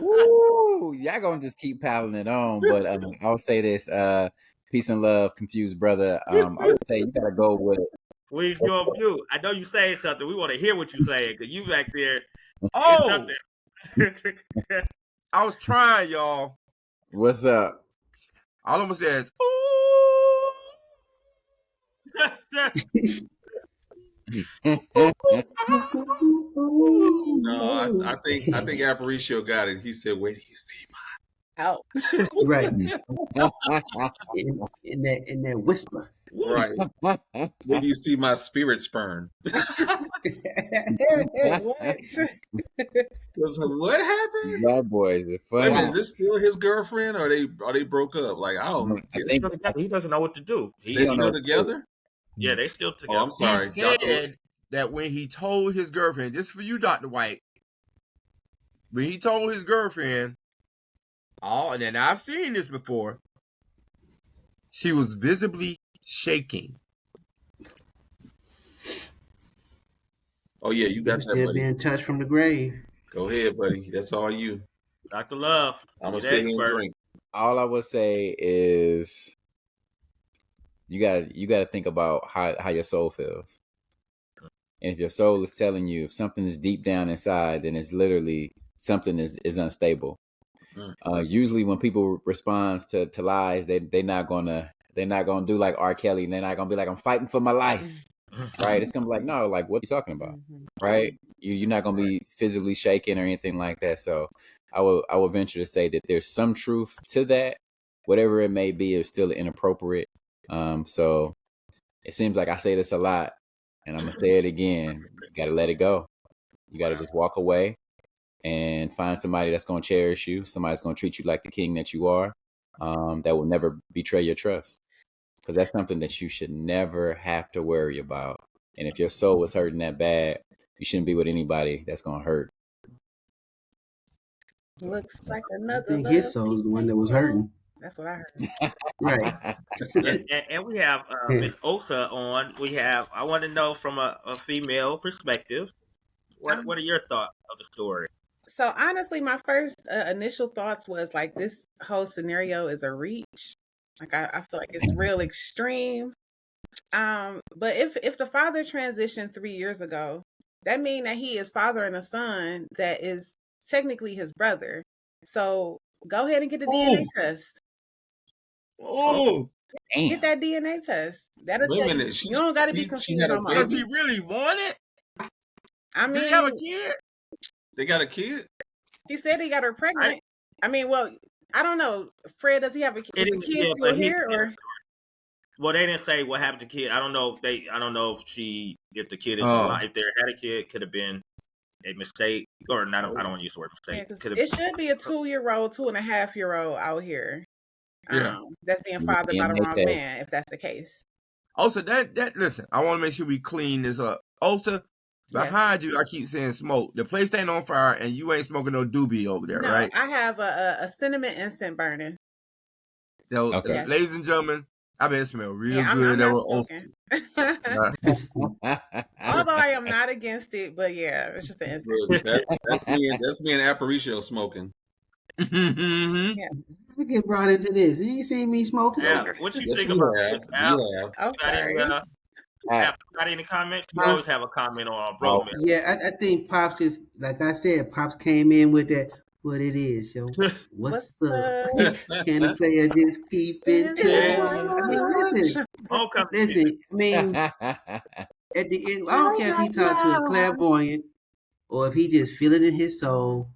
Woo, y'all gonna just keep piling it on, but I'll say this: peace and love, confused brother. I would say you gotta go with Weave, you're on mute. I know you saying something. We want to hear what you saying because you back there. Oh, I was trying, y'all. What's up? All I'm gonna say is, No, I think Aparicio got it. He said, "Wait, do you see Out. Right. in that whisper. Right. Where do you see my spirit spurn? What? What happened? That boy is Wait a funny. minute, is this still his girlfriend, or they broke up? Like I don't. I think he doesn't know what to do. They still together? Yeah, they still together. Oh, I'm sorry. He said that when he told his girlfriend, this is for you, Dr. White. When he told his girlfriend, and then I've seen this before, she was visibly shaking. Oh yeah, you got that, still buddy. being touched from the grave. Go ahead, buddy. That's all you. Dr. Love. I'm gonna sit here and drink. All I would say is you gotta think about how your soul feels. And if your soul is telling you if something is deep down inside, then it's literally something is unstable. Usually when people respond to lies, they're not gonna do like R. Kelly, and they're not gonna be like, I'm fighting for my life. Right? It's gonna be like, no, like what are you talking about? Right? You're not gonna be physically shaken or anything like that. So I will venture to say that there's some truth to that. Whatever it may be, is still inappropriate. So it seems like I say this a lot, and I'm gonna say it again. You gotta let it go. You gotta just walk away and find somebody that's gonna cherish you, somebody that's gonna treat you like the king that you are, that will never betray your trust. Because that's something that you should never have to worry about. And if your soul was hurting that bad, you shouldn't be with anybody that's gonna hurt. Looks like another. I think his soul is the one that was hurting. That's what I heard. Right. and we have Miss Osa on. I want to know from a female perspective, what are your thoughts of the story? So honestly, my first initial thoughts was like, this whole scenario is a reach. Like I feel like it's real extreme. But if the father transitioned 3 years ago, that means that he is fathering a son that is technically his brother. So go ahead and get a DNA test. Get that DNA test. That'll tell you. You don't got to be confused no more. Does he really want it? I mean, do they have a kid? They got a kid? He said he got her pregnant. I mean, well, I don't know. Fred, does he have a kid? Is the kid still here, or? Well, they didn't say what happened to the kid. I don't know if the kid is alive. If they had a kid, could have been a mistake, or not. I don't want to use the word mistake. Yeah, it should be a 2-year-old, 2.5-year-old out here. That's being fathered by the wrong man, if that's the case. Also, that listen, I want to make sure we clean this up. Also, behind you, I keep saying smoke. The place ain't on fire, and you ain't smoking no doobie over there, No, right? I have a cinnamon incense burning. So, ladies and gentlemen, I bet it smell real I'm good. not smoking. Although I am not against it, but yeah, it's just the incense. That's me and Aparicio smoking. Yeah. I get brought into this. You seen me smoking? What you think about this? I'm sorry. Got any comments? You always have a comment on bro. Yeah, I think Pops just, like I said, Pops came in with that. What it is, yo? What's up? Can the player just keep in touch? I mean, listen. I mean, at the end, I don't care if he talked to a clairvoyant or if he just feel it in his soul.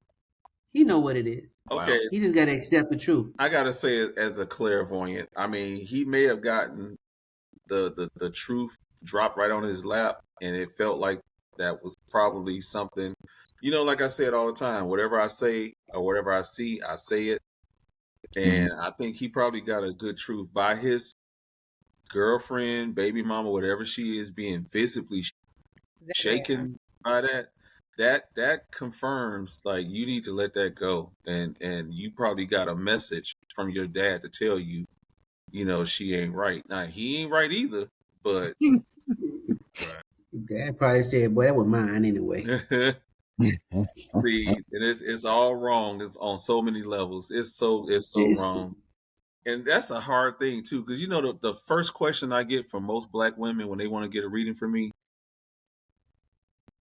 He know what it is. Okay. He just got to accept the truth. I got to say it as a clairvoyant. I mean, he may have gotten the truth dropped right on his lap, and it felt like that was probably something, like I said all the time, whatever I say or whatever I see, I say it. And I think he probably got a good truth by his girlfriend, baby mama, whatever she is, being visibly shaken by that. That confirms, like, you need to let that go, and you probably got a message from your dad to tell you, she ain't right. Now he ain't right either, but Dad probably said, "Boy, that was mine anyway." See, and it's all wrong. It's on so many levels. It's so wrong. And that's a hard thing too, because the first question I get from most black women when they want to get a reading from me,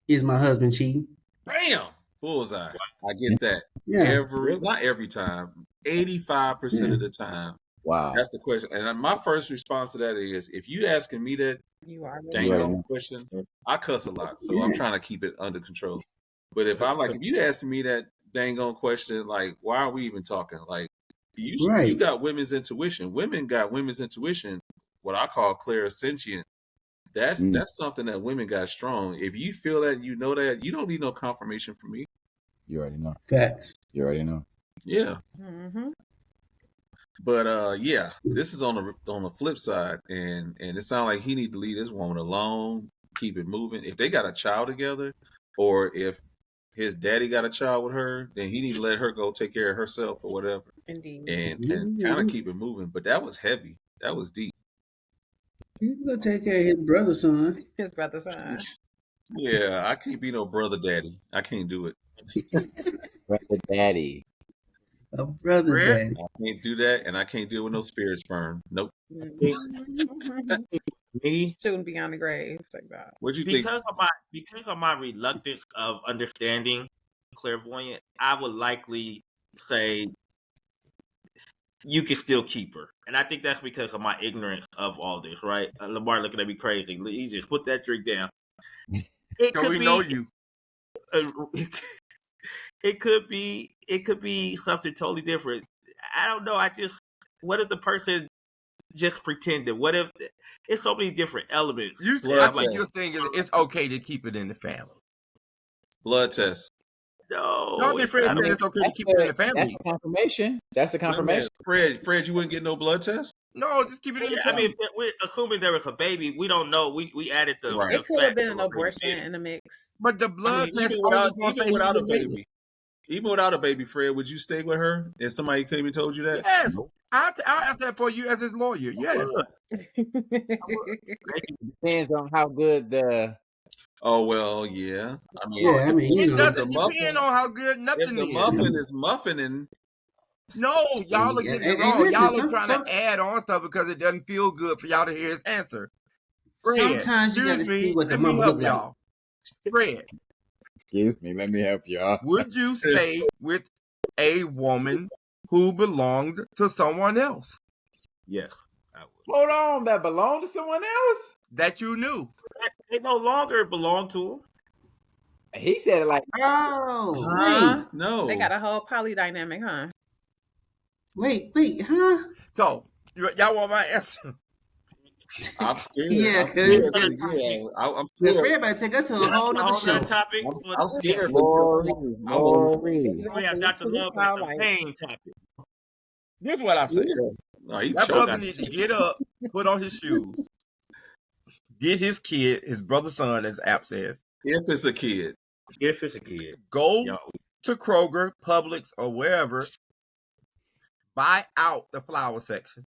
is my husband cheating? bam, bullseye. I get that Yeah. not every time, 85% of the time. Wow. That's the question. And my first response to that is, if you asking me that You are dang on question, I cuss a lot, so I'm trying to keep it under control. But if you asking me that dang on question, like, why are we even talking? Like, you got women's intuition. Women got women's intuition, what I call clairsentient. That's something that women got strong. If you feel that, you know that, you don't need no confirmation from me. You already know. Facts. You already know. Yeah. Mm-hmm. But yeah, this is on the flip side, and it sounds like he need to leave this woman alone, keep it moving. If they got a child together, or if his daddy got a child with her, then he need to let her go take care of herself or whatever. Indeed. And kind of keep it moving. But that was heavy. That was deep. He's gonna take care of his brother's son. His brother's son. Yeah, I can't be no brother daddy. I can't do it. Brother daddy. A brother daddy. I can't do that, and I can't deal with no spirit sperm. Nope. Me shooting beyond the grave. It's like that. What you think? Because of my reluctance of understanding clairvoyant, I would likely say you can still keep her, and I think that's because of my ignorance of all this. Right, Lamar looking at me crazy. He just put that drink down. Know you. It could be something totally different. I don't know. What if the person just pretended? What if it's so many different elements? I think your thing is it's okay to keep it in the family. Blood test. No, it's okay to keep it in the family. That's the confirmation. That's the confirmation. Fred, you wouldn't get no blood test? No, just keep it in the family. I mean, we're assuming there was a baby. We don't know. We added the. It could have been an abortion in the mix. But the blood test even without a baby, Fred, would you stay with her if somebody came and told you that? Yes. I'll ask that for you as his lawyer. Yes. Depends on how good the. Oh well, yeah. I mean, it doesn't depend on how good nothing if the muffin is muffining. No, y'all are getting it wrong. Y'all are trying to add on stuff because it doesn't feel good for y'all to hear his answer. Fred, sometimes you got to see what the mama look like. Fred. Excuse me, let me help y'all. Would you stay with a woman who belonged to someone else? Yes, I would. Hold on, that belonged to someone else? That you knew. They no longer belong to him. He said it like, wait. No. They got a whole poly dynamic, huh? Wait, huh? So, y'all want my answer? I'm scared. Yeah, I'm scared. I'm scared. Fred better take us to a whole other show. Topic. I'm scared. We have Dr. Love with the pain topic. Here's what I said. No, that brother need to get up, put on his shoes, get his kid, his brother's son, as App says. If it's a kid. Go to Kroger, Publix, or wherever. Buy out the flower section.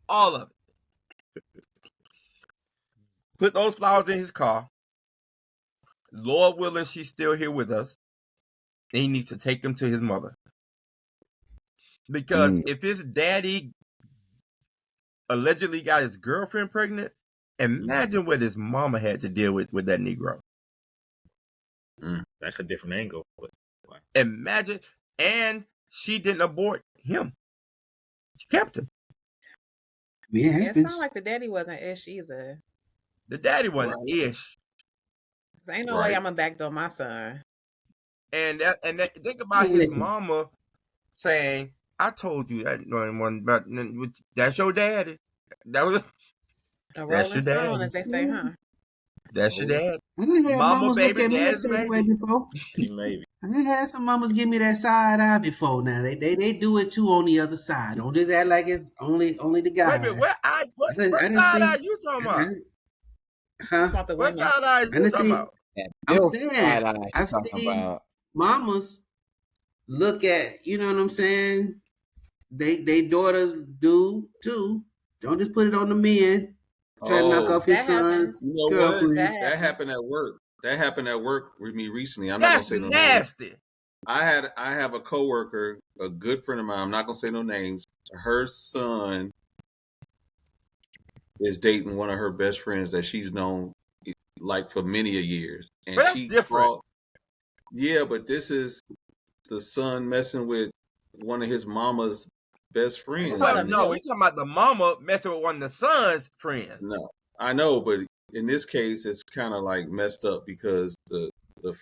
All of it. Put those flowers in his car. Lord willing, she's still here with us. And he needs to take them to his mother. Because if his daddy allegedly got his girlfriend pregnant, imagine what his mama had to deal with that Negro. That's a different angle. Imagine, and she didn't abort him. She kept him. Yeah, it sounds like the daddy wasn't ish either. The daddy wasn't ish. Ain't no way I'm gonna backdoor my son. And think about his mama saying, "I told you that one, but that's your daddy. That was that's your daddy, as they say, huh? That's your dad. I done had Mama, mamas baby, look at me that dad's same baby. way before. Maybe. I done had some mamas give me that side eye before. Now they do it too on the other side. Don't just act like it's only the guy. Wait a minute, what side eye you talking about? Huh? What side eye you talking about? I'm saying I've seen mamas look at, you know what I'm saying? They daughters do too. Don't just put it on the men. Try to knock off his son's girlfriend. That happened at work. That happened at work with me recently. I'm That's not gonna say no nasty. I have a coworker, a good friend of mine. I'm not gonna say no names. Her son is dating one of her best friends that she's known like for many a years, and But that's she different. called. Yeah, but this is the son messing with one of his mama's best friends. No, we're talking about the mama messing with one of the son's friends. No, I know, but in this case, it's kind of like messed up because the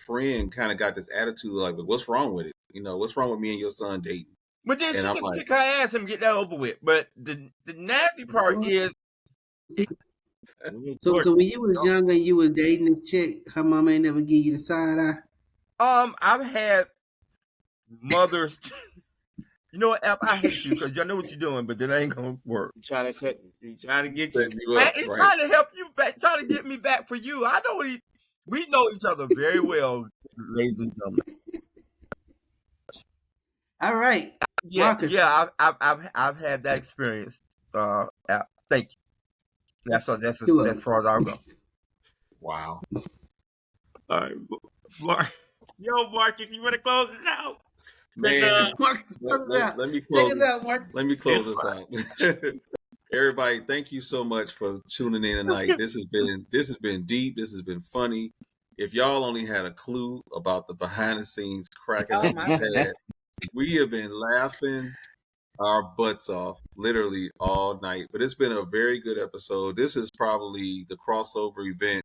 friend kind of got this attitude like, "What's wrong with it? You know, what's wrong with me and your son dating?" But then And she I'm just like, kick her ass and get that over with. But the nasty part is, So when you was younger, you was dating a chick. Her mama ain't never give you the side eye. I've had mothers. You know what, F? I hate you because y'all know what you're doing, but that ain't gonna work. You trying to get you. Man, he's trying to help you back, trying to get me back for you. I know we know each other very well, ladies and gentlemen. All right. Yeah, Marcus. yeah, I've had that experience. Thank you. That's as far as I'll go. Wow. All right, Marcus, you want to close this out? Man, let me close. Check us out, Mark. Let me close this out. Everybody, thank you so much for tuning in tonight. This has been deep. This has been funny. If y'all only had a clue about the behind the scenes cracking up we've had, we have been laughing our butts off literally all night. But it's been a very good episode. This is probably the crossover event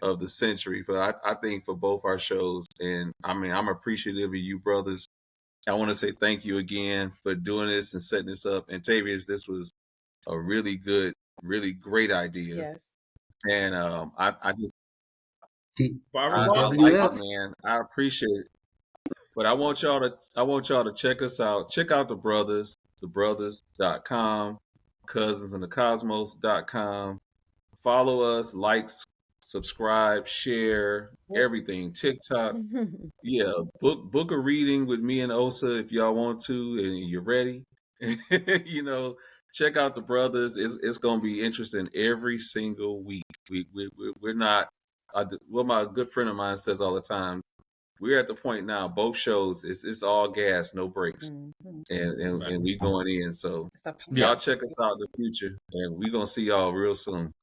of the century I think for both our shows. And I mean, I'm appreciative of you brothers. I want to say thank you again for doing this and setting this up. And Tavius, this was a really good, really great idea. Yes. And I just I like it, man. I appreciate it. But I want y'all to check us out. Check out the brothers, thebrothers.com, cousinsandthecosmos.com. Follow us, like, subscribe, share, everything. TikTok. Yeah, book a reading with me and Osa if y'all want to and you're ready. You know, check out the brothers. It's gonna be interesting every single week. We're not. What my good friend of mine says all the time. We're at the point now. Both shows, it's all gas, no brakes, and we going in. So y'all check us out in the future, and we gonna see y'all real soon.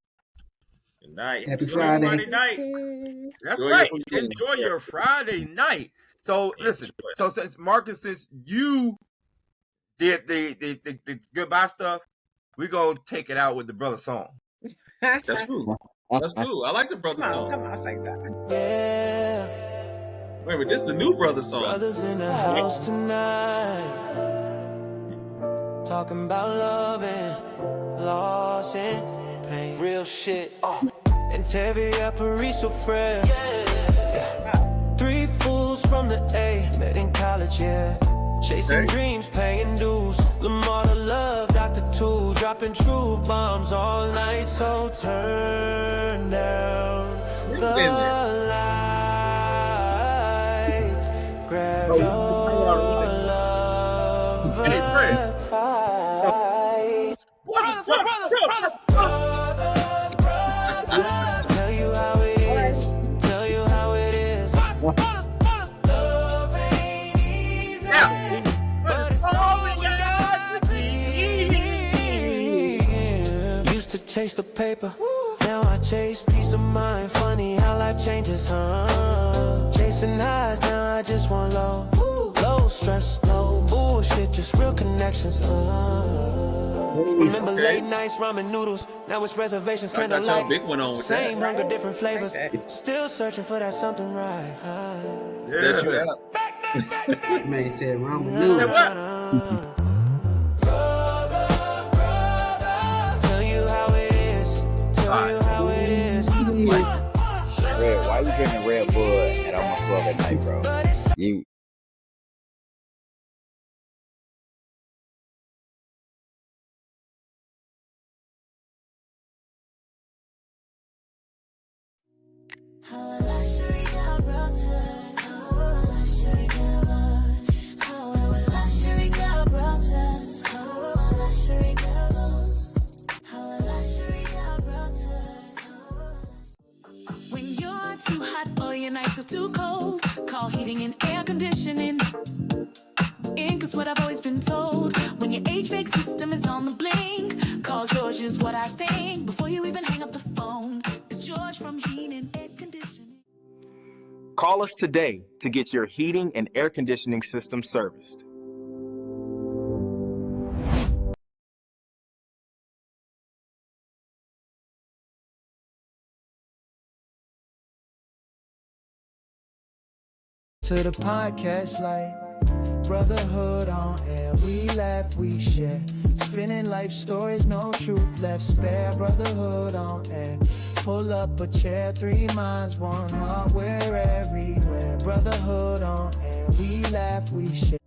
Good night. Happy Enjoy Friday. Friday night. That's Enjoy right. your weekend. Enjoy your Friday night. So listen. So since you did the goodbye stuff, we're gonna take it out with the brother song. That's cool. That's cool. I like the brother song. Come on, say that. Yeah. Wait a minute, this is the new brother song. Brothers in the house tonight, talking about love and loss and pain. Real shit. And TWF Productions so frail. Yeah. 3 fools from the A, met in college, yeah. Chasing dreams, paying dues. Lamar the love, Dr. Two, dropping truth bombs all night. So turn down the lights, grab your love tight. Tell you how it is. Tell you how it is. Love ain't easy. But it's all we got to give. Used to chase the paper. Now I chase peace of mind. Funny how life changes, huh? Chasing highs, now I just want low. Low stress, no bullshit, just real connections, Remember late nights, ramen noodles. Now it's reservations, I got y'all big candlelight. one on with Same that. hunger, different flavors. Still searching for that something right. That's you out. Man said ramen noodles. Tell you how it is. Tell you how it is. Red, why you drinking Red Bull at almost 12 at night, bro? You. When you're too hot or your nights are too cold, Call heating and air conditioning. Cause what I've always been told, when your HVAC system is on the blink, call George is what I think. Before you even hang up the phone, it's George from Heating and Air Conditioning. Call us today to get your heating and air conditioning system serviced. To the podcast like brotherhood on air. We laugh, we share. Spinning life stories, no truth left spare. Brotherhood on air. Pull up a chair, 3 minds, 1 heart. We're everywhere. Brotherhood on air. We laugh, we share.